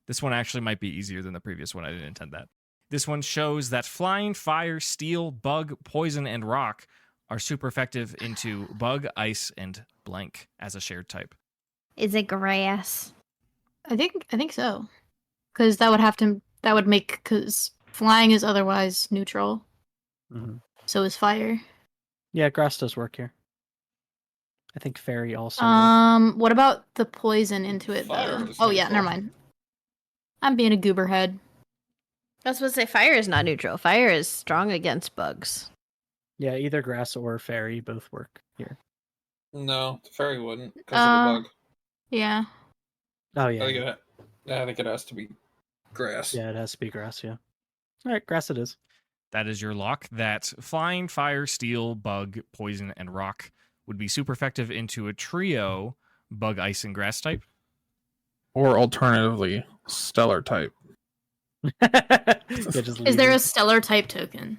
This one actually might be easier than the previous one. I didn't intend that. This one shows that flying, fire, steel, bug, poison, and rock are super effective into bug, ice, and blank as a shared type. Is it grass? I think so. Because that would make, because flying is otherwise neutral. Mhm. So is fire. Yeah, grass does work here. I think fairy also. works. What about the poison into it Fire though? is Oh yeah, neutral. never mind. I'm being a goober head. I was supposed to say fire is not neutral. Fire is strong against bugs. Yeah, either grass or fairy both work here. No, the fairy wouldn't because of the bug. Yeah. Oh I yeah, think I think it has to be grass. yeah, it has to be grass. Yeah. All right, grass it is. That is your lock. That flying, fire, steel, bug, poison, and rock would be super effective into a trio bug, ice, and grass type. Or alternatively, stellar type. Yeah, just Is leave there it. a stellar type token?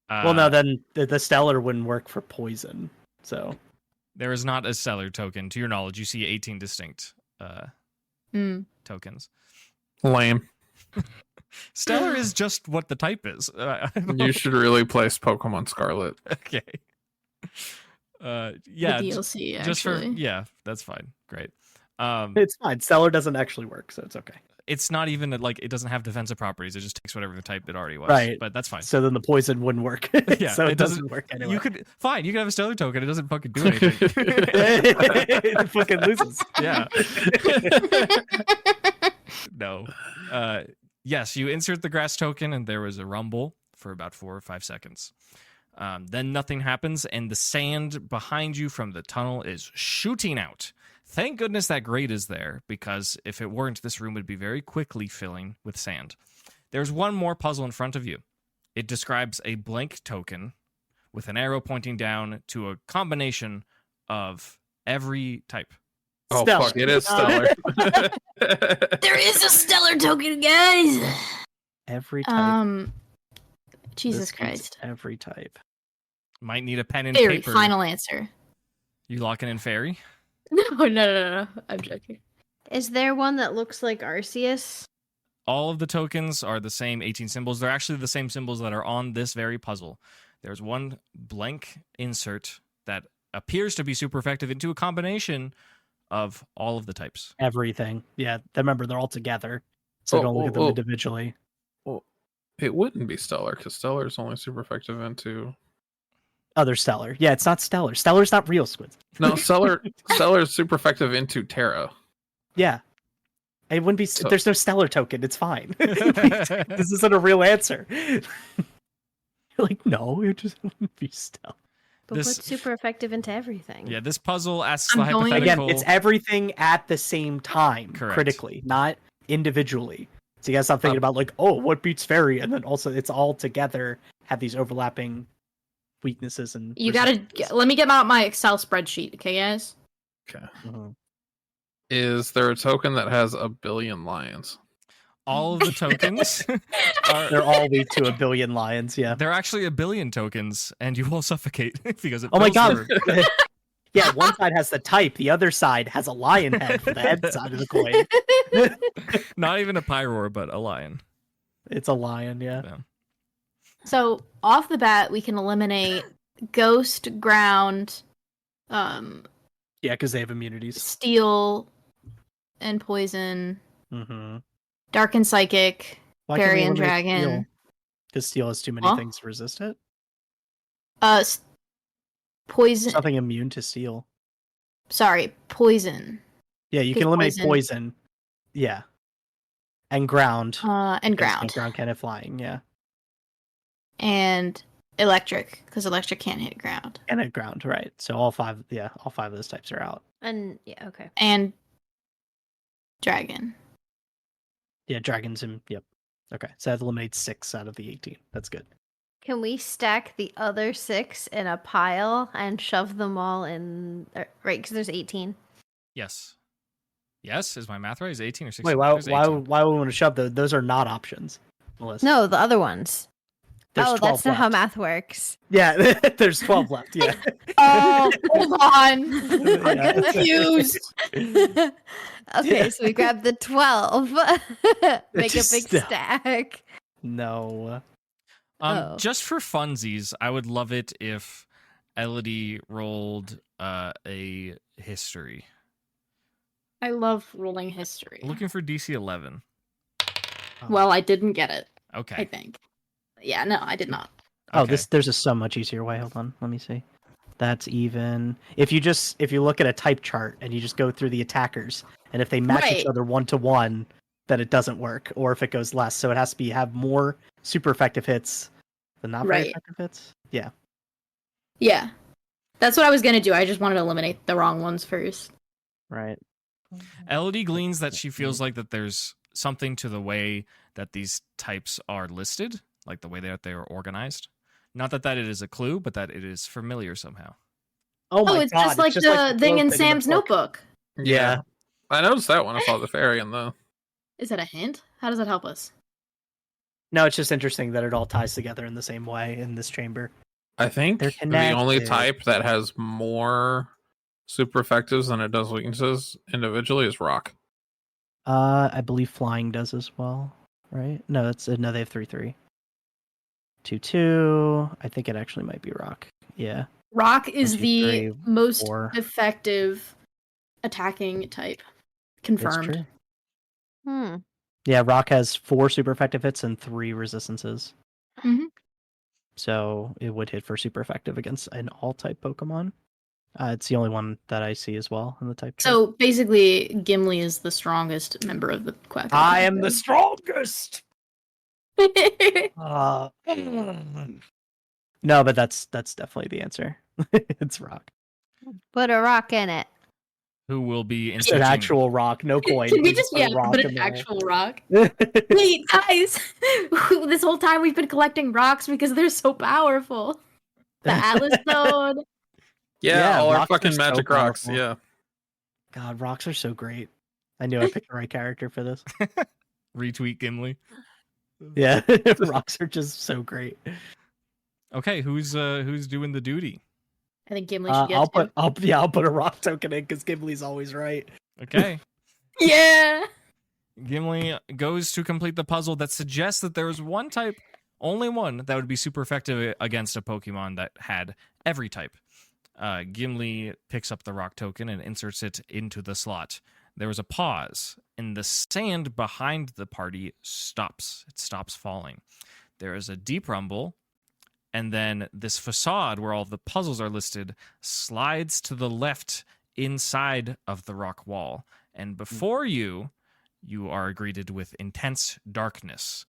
Well, no, then the stellar wouldn't work for poison. So There is not a stellar token. To your knowledge, you see 18 distinct Hmm. tokens. Lame. Stellar is just what the type is. You should really place Pokemon Scarlet. Okay. Yeah. The DLC, Just for actually. yeah, that's fine. Great. it's fine. Stellar doesn't actually work, so it's okay. It's not even like it doesn't have defensive properties. It just takes whatever the type it already was. Right. But that's fine. So then the poison wouldn't work. Yeah, so it it doesn't work anyway. You could fine. You could have a stellar token. It doesn't fucking do anything. it fucking loses. Yeah. No. Yes, you insert the grass token, and there was a rumble for about 4 or 5 seconds. Then nothing happens, and the sand behind you from the tunnel is shooting out. Thank goodness that grate is there, because if it weren't, this room would be very quickly filling with sand. There's one more puzzle in front of you. It describes a blank token with an arrow pointing down to a combination of every type. Oh, Stellar. fuck, it is stellar. There is a stellar token, guys. Every type. Jesus This beats Christ. Every type. Might need a pen and Fairy, paper. final answer. You locking in fairy? No. I'm joking. Is there one that looks like Arceus? All of the tokens are the same 18 symbols. They're actually the same symbols that are on this very puzzle. There's one blank insert that appears to be super effective into a combination of all of the types. Everything. Yeah. Remember, they're all together. So don't look at them individually. It wouldn't be stellar because stellar is only super effective into. Other stellar. Yeah, it's not stellar. Stellar's not real squids. No, stellar is super effective into Terra. Yeah. It wouldn't be. So- There's no stellar token. It's fine. This isn't a real answer. You're like, no, it just wouldn't be stellar. But This- what's super effective into everything? Yeah, this puzzle asks I'm the going- Again, hypothetical. it's everything at the same time, Correct. critically, not individually. So you guys stop thinking about like, oh, what beats fairy, and then also it's all together have these overlapping weaknesses and. You gotta let me get out my Excel spreadsheet, okay, guys? Okay. Mhm. Is there a token that has a billion lions? all of the tokens are. They're all lead to a billion lions. Yeah. They're actually a billion tokens, and you will suffocate because it. Oh my fills god. the room. Yeah, one side has the type, the other side has a lion head for the head side of the coin. Not even a pyroar, but a lion. It's a lion, yeah. So off the bat, we can eliminate ghost, ground, Yeah, because they have immunities. steel, and poison. Mm-hmm. Dark and psychic. Why Fairy and dragon. Because steel has too many Huh? things to resist it. Poison. There's nothing immune to steel. Sorry, poison. Yeah, you 'Cause can eliminate poison. Yeah. And ground. And Because ground. ground can't hit flying, yeah. And electric, because electric can't hit ground. And at ground, right. So all five of those types are out. And yeah, okay. And dragon. Yeah, dragons and yep. Okay. So that eliminates 6 out of the 18. That's good. Can we stack the other 6 in a pile and shove them all in? Right, because there's 18. Yes. Yes, is my math right? Is it 18 or 16? Wait, why There's 18. would we want to shove those? Those are not options. Melissa. No, the other ones. There's 12 that's not how left. math works. Yeah, there's 12 left. Yeah. Oh, hold on. I'm Yeah. confused. Okay, so we grab the 12. Make a Just big stop. stack. No. Just for funsies, I would love it if Elodie rolled a history. I love rolling history. Looking for DC 11. Well, I didn't get it, I Okay. think. Yeah, no, I did not. Oh, Okay. there's a so much easier way. Hold on, let me see. That's even. If you look at a type chart and you just go through the attackers, and if they match Right. each other 1-to-1, then it doesn't work. Or if it goes less, so it has to have more super effective hits than not very Right. effective hits. Yeah. Yeah. That's what I was going to do. I just wanted to eliminate the wrong ones first. Right. Elodie gleans that she feels like that there's something to the way that these types are listed, like the way that they are organized. Not that it is a clue, but that it is familiar somehow. Oh my It's god! just like the thing in Sam's book. notebook. Yeah. I noticed that when I saw the fairy in the. Is that a hint? How does that help us? No, it's just interesting that it all ties together in the same way in this chamber. I think They're the only connected. type that has more super effectives than it does weaknesses individually is rock. I believe flying does as well, right? No, no. They have 3/3. 2/2. I think it actually might be rock. Yeah. Rock is 1, 2, the 3, most 4. effective attacking type. Confirmed. Hmm. Yeah, rock has 4 super effective hits and 3 resistances. Mhm. So it would hit for super effective against an all type Pokemon. It's the only one that I see as well in the type. chart. So basically, Gimli is the strongest member of the Quack. I am the strongest. Uh, no, but that's definitely the answer. It's rock. Put a rock in it. Who will be It's an inserting actual rock, no coin. Can we We just put a rock put in an there. actual rock? Wait, guys! This whole time we've been collecting rocks because they're so powerful. The Atlas Stone. Yeah, all our rocks are fucking so magic rocks. powerful. Yeah. God, rocks are so great. I knew I picked the right character for this. retweet Gimli? Yeah, rocks are just so great. Okay, who's doing the duty? I think Gimli should get I'll put a rock token in because Gimli's always right. Okay. Yeah. Gimli goes to complete the puzzle that suggests that there is one type, only one, that would be super effective against a Pokemon that had every type. Gimli picks up the rock token and inserts it into the slot. There was a pause, and the sand behind the party stops. It stops falling. There is a deep rumble, and then this facade where all the puzzles are listed slides to the left inside of the rock wall. And before you are greeted with intense darkness.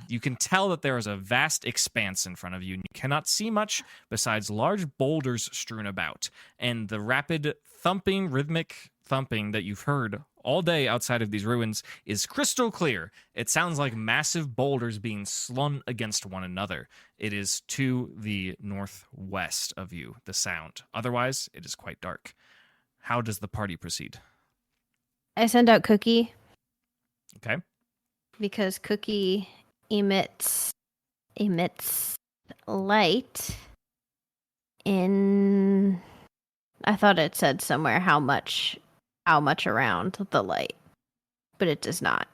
You can tell that there is a vast expanse in front of you, and you cannot see much besides large boulders strewn about. And the rapid thumping, rhythmic thumping that you've heard all day outside of these ruins is crystal clear. It sounds like massive boulders being slung against one another. It is to the northwest of you, the sound. Otherwise, it is quite dark. How does the party proceed? I send out Cookie Okay. because Cookie emits light in. I thought it said somewhere how much around the light, but it does not.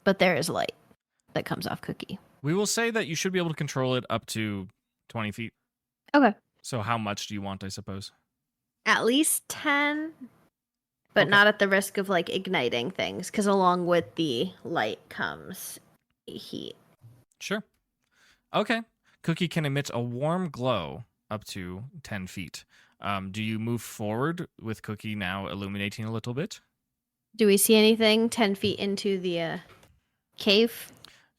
But there is light that comes off Cookie. We will say that you should be able to control it up to 20 feet. Okay. So how much do you want, I suppose? At least 10, but Okay. not at the risk of like igniting things, because along with the light comes heat. Sure. Okay. Cookie can emit a warm glow up to 10 feet. Do you move forward with Cookie now illuminating a little bit? Do we see anything 10 feet into the cave?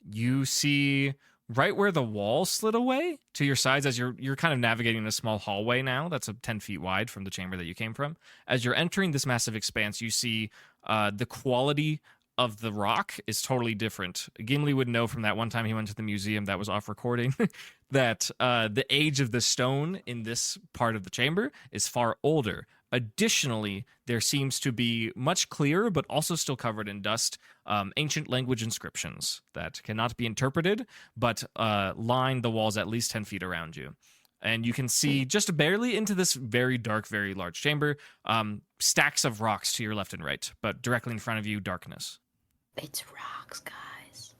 You see right where the wall slid away to your sides as you're kind of navigating a small hallway now that's 10 feet wide from the chamber that you came from. As you're entering this massive expanse, you see the quality of the rock is totally different. Gimli would know from that one time he went to the museum that was off recording that the age of the stone in this part of the chamber is far older. Additionally, there seems to be much clearer, but also still covered in dust, ancient language inscriptions that cannot be interpreted, but line the walls at least 10 feet around you. And you can see just barely into this very dark, very large chamber, stacks of rocks to your left and right, but directly in front of you, darkness. It's rocks, guys.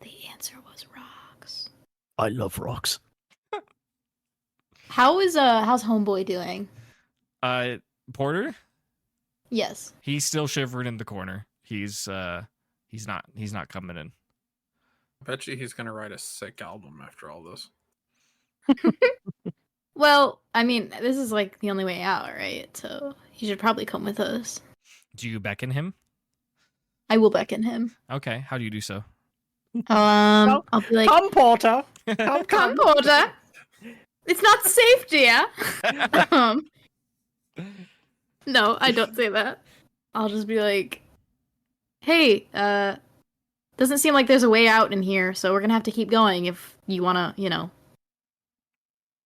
The answer was rocks. I love rocks. How's Homeboy doing? Porter, Yes. he's still shivering in the corner. He's not coming in. I bet you he's gonna write a sick album after all this. Well, I mean, this is like the only way out, right? So he should probably come with us. Do you beckon him? I will beckon him. Okay, how do you do so? I'll be like, Come, Porter. come, Porter. It's not safe, dear. No, I don't say that. I'll just be like, hey, doesn't seem like there's a way out in here, so we're gonna have to keep going if you wanna,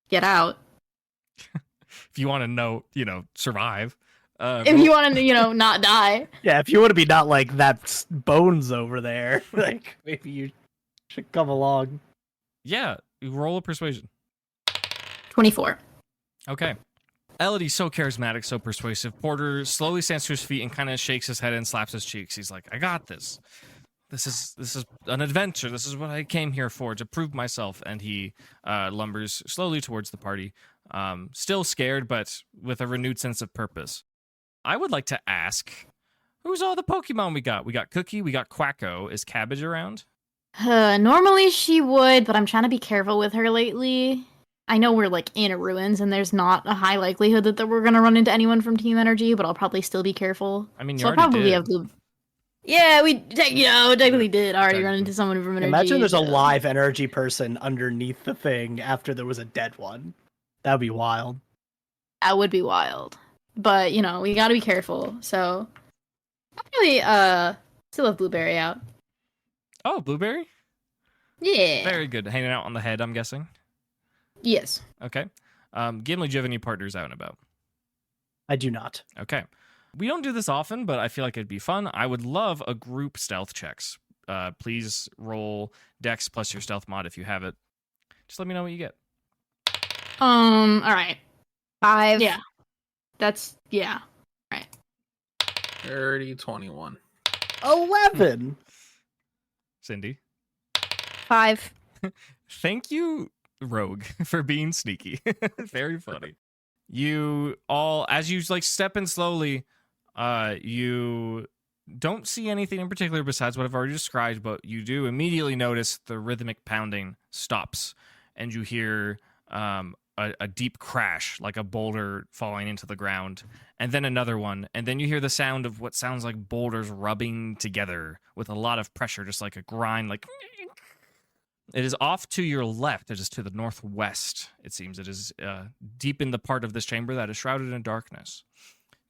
get out. If you want to know, survive. If you wanna, not die. Yeah, if you want to be not like that bones over there, like maybe you should come along. Yeah, roll a persuasion. 24. Okay. Elodie's so charismatic, so persuasive. Porter slowly stands to his feet and kind of shakes his head and slaps his cheeks. He's like, I got this. This is an adventure. This is what I came here for, to prove myself. And he lumbers slowly towards the party, still scared, but with a renewed sense of purpose. I would like to ask, who's all the Pokemon we got? We got Cookie, we got Quacko. Is Cabbage around? Normally she would, but I'm trying to be careful with her lately. I know we're like in a ruins and there's not a high likelihood that we're gonna run into anyone from Team Energy, but I'll probably still be careful. I mean, you So I'll already probably did. have to. Yeah, we technically did already run into someone from Energy. Imagine there's a so- live energy person underneath the thing after there was a dead one. That'd be wild. That would be wild. But, we gotta be careful. So I'll probably still have Blueberry out. Oh, Blueberry? Yeah. Very good. Hanging out on the head, I'm guessing. Yes. Okay. Gimli, do you have any partners out and about? I do not. Okay. We don't do this often, but I feel like it'd be fun. I would love a group stealth checks. Please roll Dex plus your stealth mod if you have it. Just let me know what you get. All right. 5. Yeah. Yeah. 30, 21. 11. Cindy. 5. Thank you, Rogue, for being sneaky. Very funny. You all, as you step in slowly, you don't see anything in particular besides what I've already described, but you do immediately notice the rhythmic pounding stops, and you hear a deep crash, like a boulder falling into the ground, and then another one, and then you hear the sound of what sounds like boulders rubbing together with a lot of pressure, just like a grind, like... It is off to your left. It is to the northwest, it seems. It is deep in the part of this chamber that is shrouded in darkness.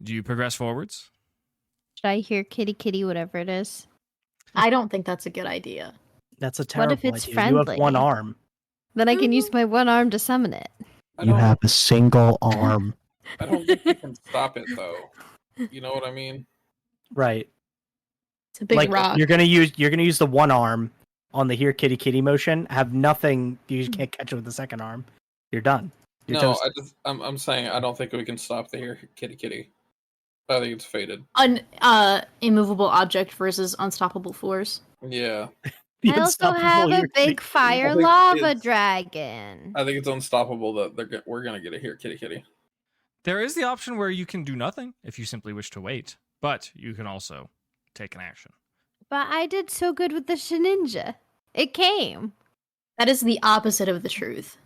Do you progress forwards? Should I hear kitty kitty, whatever it is? I don't think that's a good idea. That's a terrible if it's idea. You friendly? have one arm. Then I can use my one arm to summon it. You have a single arm. I don't think you can stop it though. You know what I mean? Right. It's a big like rock. you're gonna use the one arm on the here kitty kitty motion. Have nothing. You just can't catch it with the second arm. You're done. You're No, toast. I'm saying I don't think we can stop the here kitty kitty. I think it's fated. Immovable object versus unstoppable force. Yeah. The I also unstoppable have a here, big kitty. fire think lava it's- dragon. I think it's unstoppable that we're gonna get it here, kitty kitty. There is the option where you can do nothing if you simply wish to wait, but you can also take an action. But I did so good with the Shedinja. It came. That is the opposite of the truth.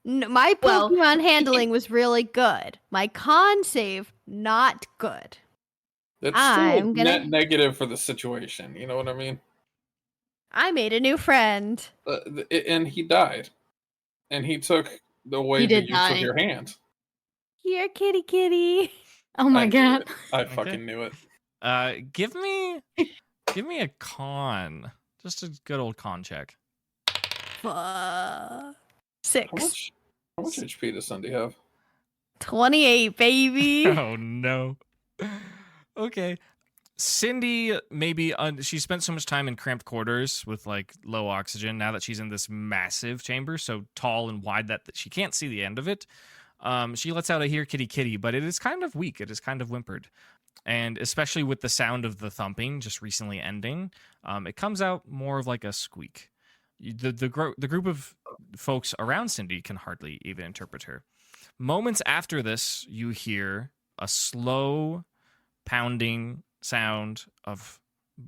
My Well, Pokemon handling was really good. My con save, not good. It's I'm still gonna- net negative for the situation. You know what I mean? I made a new friend. And he died, and he took away He the did use of die. your hand. Here, kitty kitty. Oh my I knew god. it. I Okay. fucking knew it. Give me a con. Just a good old con check. 6. How much HP does Sunday have? 28, baby. Oh no. Okay. Cindy maybe she spent so much time in cramped quarters with like low oxygen. Now that she's in this massive chamber, so tall and wide that she can't see the end of it, she lets out a "here kitty kitty," but it is kind of weak. It is kind of whimpered, and especially with the sound of the thumping just recently ending, it comes out more of like a squeak. The group of folks around Cindy can hardly even interpret her. Moments after this, you hear a slow pounding sound of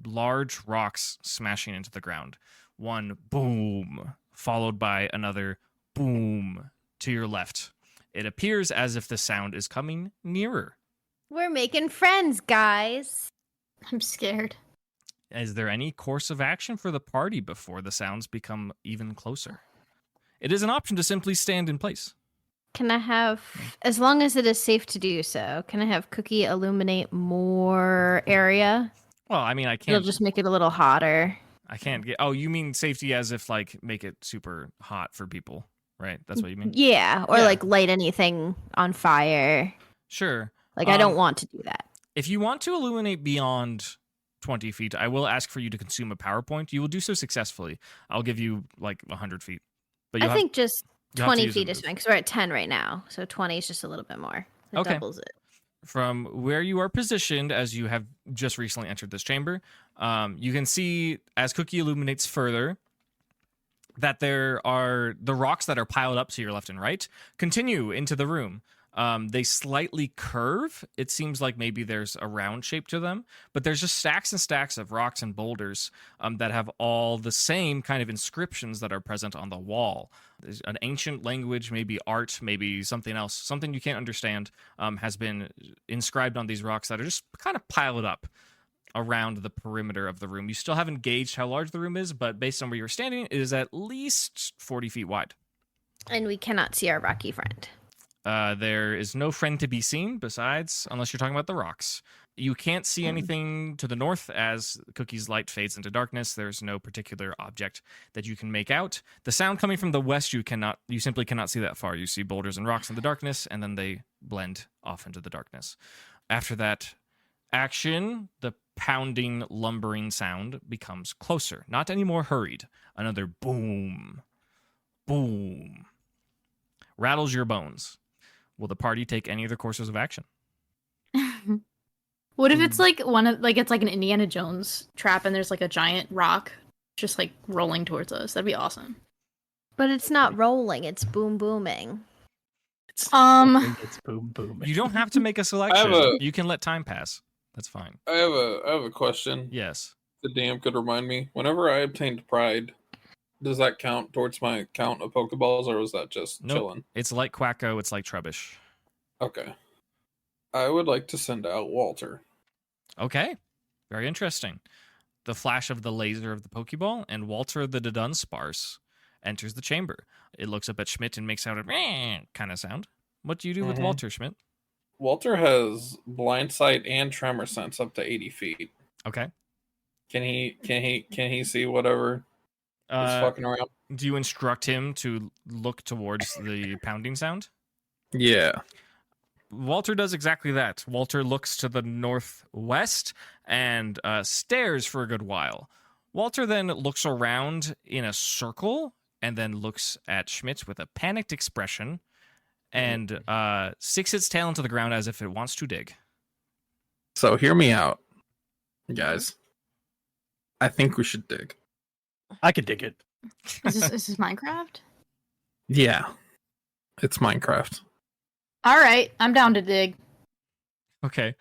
large rocks smashing into the ground. One boom, followed by another boom to your left. It appears as if the sound is coming nearer. We're making friends, guys. I'm scared. Is there any course of action for the party before the sounds become even closer? It is an option to simply stand in place. Can I have, as long as it is safe to do so, can I have Cookie illuminate more area? Well, I mean, I It'll can't. just make it a little hotter. I can't get. Oh, you mean safety as if like make it super hot for people, right? That's what you mean. Yeah, or Yeah. like light anything on fire. Sure. Like, I don't want to do that. If you want to illuminate beyond 20 feet, I will ask for you to consume a PowerPoint. You will do so successfully. I'll give you like 100 feet. But I think just you'll have to 20 use a feet is move. fine because we're at 10 right now. So 20 is just a little bit more. It Okay. doubles it. From where you are positioned, as you have just recently entered this chamber, you can see as Cookie illuminates further that there are the rocks that are piled up to your left and right continue into the room. They slightly curve. It seems like maybe there's a round shape to them, but there's just stacks and stacks of rocks and boulders that have all the same kind of inscriptions that are present on the wall. There's an ancient language, maybe art, maybe something else, something you can't understand, has been inscribed on these rocks that are just kind of piled up around the perimeter of the room. You still haven't gauged how large the room is, but based on where you're standing, it is at least 40 feet wide. And we cannot see our rocky friend. There is no friend to be seen besides, unless you're talking about the rocks. You can't see anything to the north as Cookie's light fades into darkness. There's no particular object that you can make out. The sound coming from the west, you simply cannot see that far. You see boulders and rocks in the darkness, and then they blend off into the darkness. After that action, the pounding, lumbering sound becomes closer, not any more hurried. Another boom, boom, rattles your bones. Will the party take any other courses of action? What if it's like it's like an Indiana Jones trap and there's like a giant rock just like rolling towards us? That'd be awesome. But it's not rolling, it's boom booming. It's boom boom. You don't have to make a selection. a- You can let time pass. That's fine. I have a question. Yes. The DM could remind me. Whenever I obtained Pride, does that count towards my count of Pokeballs, or was that just Nope. chilling? It's like Quacko. It's like Trubbish. Okay. I would like to send out Walter. Okay. Very interesting. The flash of the laser of the Pokeball, and Walter the Dunsparce enters the chamber. It looks up at Schmidt and makes out a kind of sound. What do you do with Mhm. Walter, Schmidt? Walter has blind sight and tremor sense up to 80 feet. Okay. Can he see whatever is fucking around? Do you instruct him to look towards the pounding sound? Yeah. Walter does exactly that. Walter looks to the northwest and stares for a good while. Walter then looks around in a circle and then looks at Schmidt with a panicked expression and sticks its tail into the ground as if it wants to dig. So hear me out, guys. I think we should dig. I could dig it. Is this Minecraft? Yeah, it's Minecraft. All right, I'm down to dig. Okay.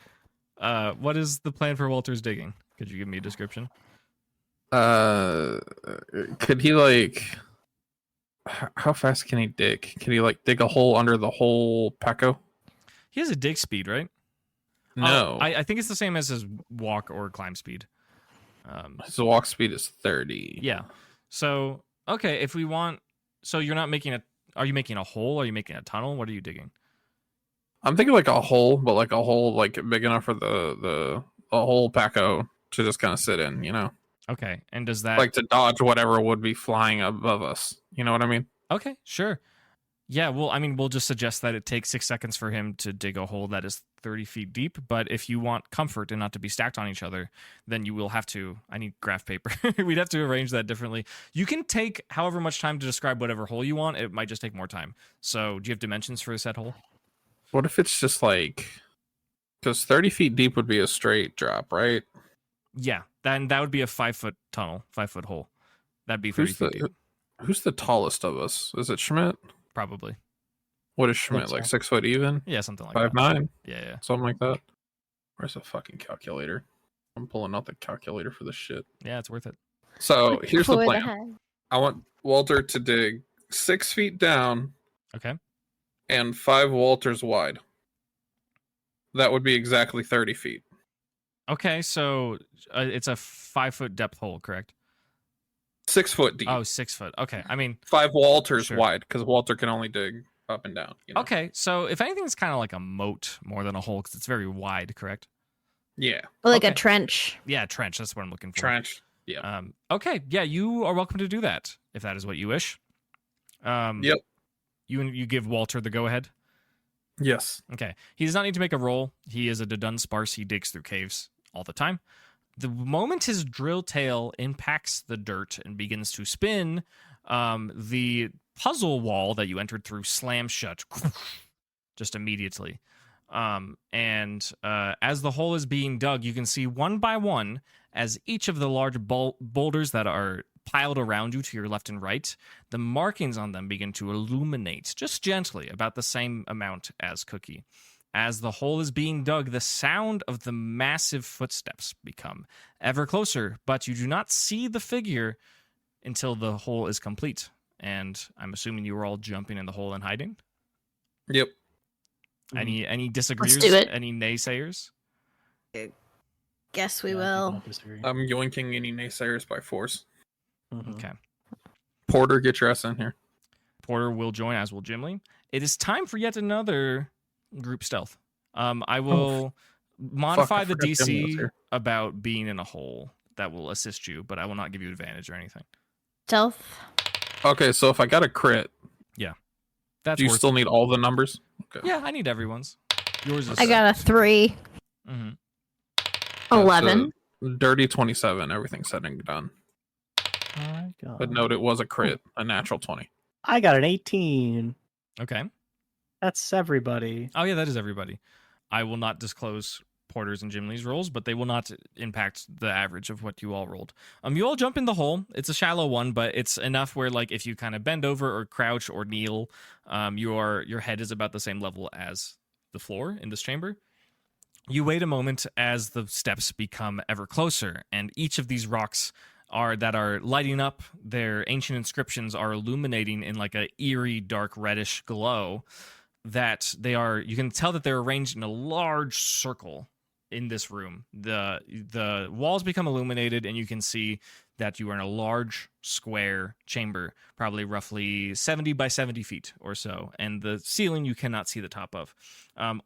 What is the plan for Walter's digging? Could you give me a description? Could he like? How fast can he dig? Can he like dig a hole under the whole Packo? He has a dig speed, right? No, I think it's the same as his walk or climb speed. his walk speed is 30. Yeah. So, okay, if we want... So you're not making a... Are you making a hole? Are you making a tunnel? What are you digging? I'm thinking like a hole, but like a hole like big enough for the whole Packo to just kind of sit in, you know? Okay, and does that... Like to dodge whatever would be flying above us. You know what I mean? Okay, sure. Yeah, well, I mean, we'll just suggest that it takes 6 seconds for him to dig a hole that is 30 feet deep. But if you want comfort and not to be stacked on each other, then you will have to... I need graph paper. We'd have to arrange that differently. You can take however much time to describe whatever hole you want. It might just take more time. So do you have dimensions for a set hole? What if it's just like... Because 30 feet deep would be a straight drop, right? Yeah, then that would be a 5-foot tunnel, 5-foot hole. That'd be 30 feet deep, Who's the tallest of us? Is it Schmidt? probably. What is Schmidt? so. Like 6 foot even? Yeah, something like 5'9"? that. Yeah. Something like that. Where's the fucking calculator? I'm pulling out the calculator for this shit. Yeah, it's worth it. So here's the For plan. heck. I want Walter to dig 6 feet down Okay. and 5 Walters wide. That would be exactly 30 feet. Okay, so it's a 5-foot depth hole, correct? 6 foot deep. Oh, 6 foot. Okay, I mean, 5 Walters Sure. wide, because Walter can only dig up and down. You know? okay, so if anything, it's kind of like a moat more than a hole because it's very wide, correct? Yeah. Or like a Okay. trench. Yeah, trench. That's what I'm looking for. Trench. Yeah. Okay, yeah, you are welcome to do that if that is what you wish. Yep. You give Walter the go ahead. Yes. Okay, he does not need to make a roll. He is a Dunsparce. He digs through caves all the time. The moment his drill tail impacts the dirt and begins to spin, the puzzle wall that you entered through slams shut just immediately. And as the hole is being dug, you can see one by one as each of the large boulders that are piled around you to your left and right, the markings on them begin to illuminate just gently, about the same amount as Cookie. As the hole is being dug, the sound of the massive footsteps become ever closer, but you do not see the figure until the hole is complete. And I'm assuming you were all jumping in the hole and hiding. Yep. Any disagreeers? do it. Any naysayers? Guess we Yeah, people will. don't disagree. I'm yoinking any naysayers by force. Mhm. Okay. Porter, get your ass in here. Porter will join, as will Gimli. It is time for yet another group stealth. I will modify I the forgot Gimli was DC here. about being in a hole. That will assist you, but I will not give you advantage or anything. Stealth. Okay, so if I got a crit, That's do you worth still need all the numbers? Okay. Yeah, I need everyone's. Yours is. I got a 3. Mhm. 11. Dirty 27. Everything's said and done. But note it was a crit, a natural 20. I got an 18. Okay. That's everybody. Oh yeah, that is everybody. I will not disclose Porter's and Gimli's rolls, but they will not impact the average of what you all rolled. You all jump in the hole. It's a shallow one, but it's enough where, like, if you kind of bend over or crouch or kneel, your head is about the same level as the floor in this chamber. You wait a moment as the steps become ever closer, and each of these rocks that are lighting up, their ancient inscriptions are illuminating in like a eerie, dark, reddish glow. That you can tell that they're arranged in a large circle in this room. The walls become illuminated, and you can see that you are in a large square chamber, probably roughly 70 by 70 feet or so, and the ceiling you cannot see the top of.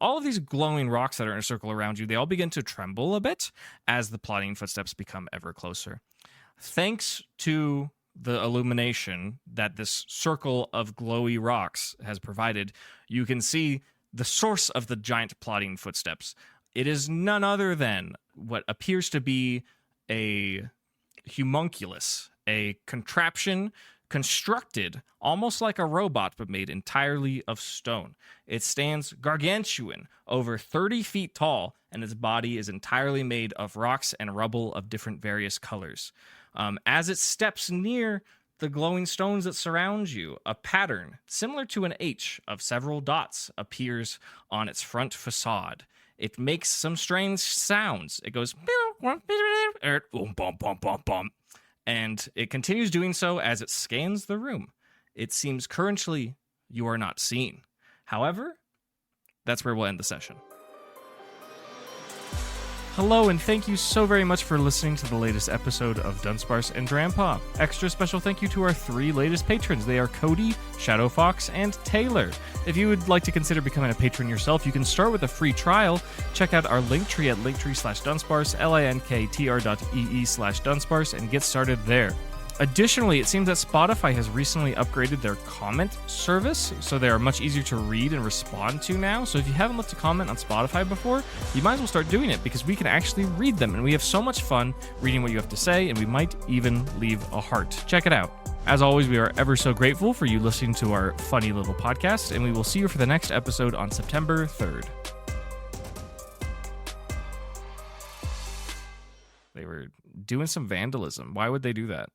All of these glowing rocks that are in a circle around you, they all begin to tremble a bit as the plodding footsteps become ever closer. Thanks to the illumination that this circle of glowy rocks has provided, you can see the source of the giant plodding footsteps. It is none other than what appears to be a homunculus, a contraption constructed almost like a robot, but made entirely of stone. It stands gargantuan, over 30 feet tall, and its body is entirely made of rocks and rubble of different various colors. As it steps near the glowing stones that surround you, a pattern similar to an H of several dots appears on its front facade. It makes some strange sounds. It goes and it continues doing so as it scans the room. It seems currently you are not seen. However, that's where we'll end the session. Hello, and thank you so very much for listening to the latest episode of Dunsparce and Drampa. Extra special thank you to our 3 latest patrons. They are Cody, Shadow Fox, and Taylor. If you would like to consider becoming a patron yourself, you can start with a free trial. Check out our Linktree at linktree/Dunsparce, linktr.ee/Dunsparce, and get started there. Additionally, it seems that Spotify has recently upgraded their comment service, so they are much easier to read and respond to now. So if you haven't left a comment on Spotify before, you might as well start doing it because we can actually read them, and we have so much fun reading what you have to say, and we might even leave a heart. Check it out. As always, we are ever so grateful for you listening to our funny little podcast, and we will see you for the next episode on September 3rd. They were doing some vandalism. Why would they do that?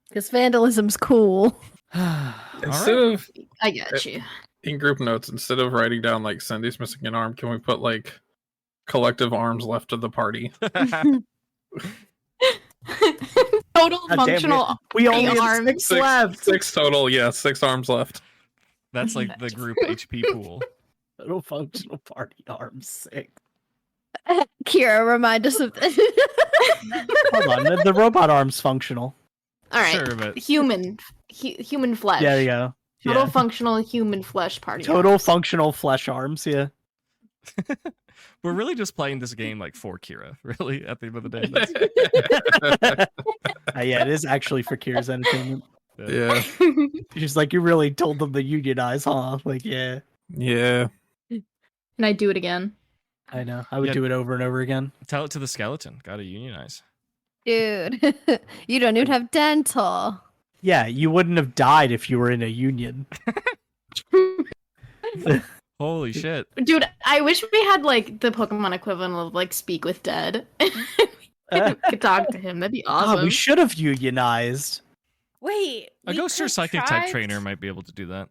Because vandalism's cool. Instead of I got you. in group notes, instead of writing down like Cindy's missing an arm, can we put like collective arms left of the party? Total God damn it. functional We only have arms. 6 left. 6 total, yeah, 6 arms left. That's like the group HP pool. Total functional party arms. 6. Kira, remind us of this. Hold on, the robot arm's functional. All right, Sure, but human flesh. Yeah, there you go. Total Yeah. functional human flesh party. Total arms. functional flesh arms. Yeah. we're really just playing this game like for Kira, really, at the end of the day. That's- Yeah, it is actually for Kira's entertainment. Yeah. She's like, you really told them to unionize, huh? Like, yeah, Yeah. Can I do it again? I know. I would Yeah. do it over and over again. Tell it to the skeleton. Gotta unionize. Dude, you don't even have dental. Yeah, you wouldn't have died if you were in a union. Holy shit. Dude, I wish we had like the Pokemon equivalent of like Speak with Dead. We could talk to him. That'd be awesome. Oh, we should have unionized. Wait, A ghost or psychic type trainer might be able to do that.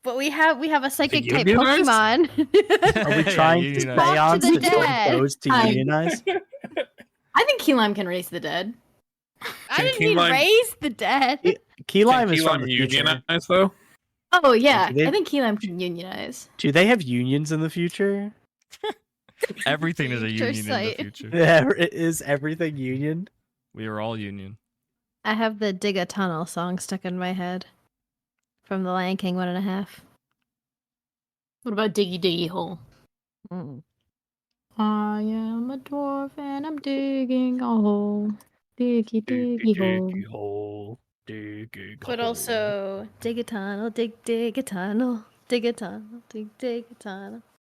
But we have a psychic type unionize? Pokemon. Are we Yeah, trying to unionize. stay on Talk to to the dead. those to I- unionize? I think Key Lime can raise the dead. I Can didn't mean Keyline- raise the dead. Key Lime Can is Key from Lime the future. unionize though? Oh yeah, Do they- I think Key Lime can unionize. Do they have unions in the future? Everything is a Future union in sight. the future. Yeah, is everything union? We are all union. I have the Dig a Tunnel song stuck in my head from The Lion King 1.5. What about Diggy Diggy Hole? Mm. I am a dwarf and I'm digging a hole. Diggy diggy hole. hole. Diggy But hole. also, dig a tunnel, dig a tunnel, dig a tunnel, dig a tunnel.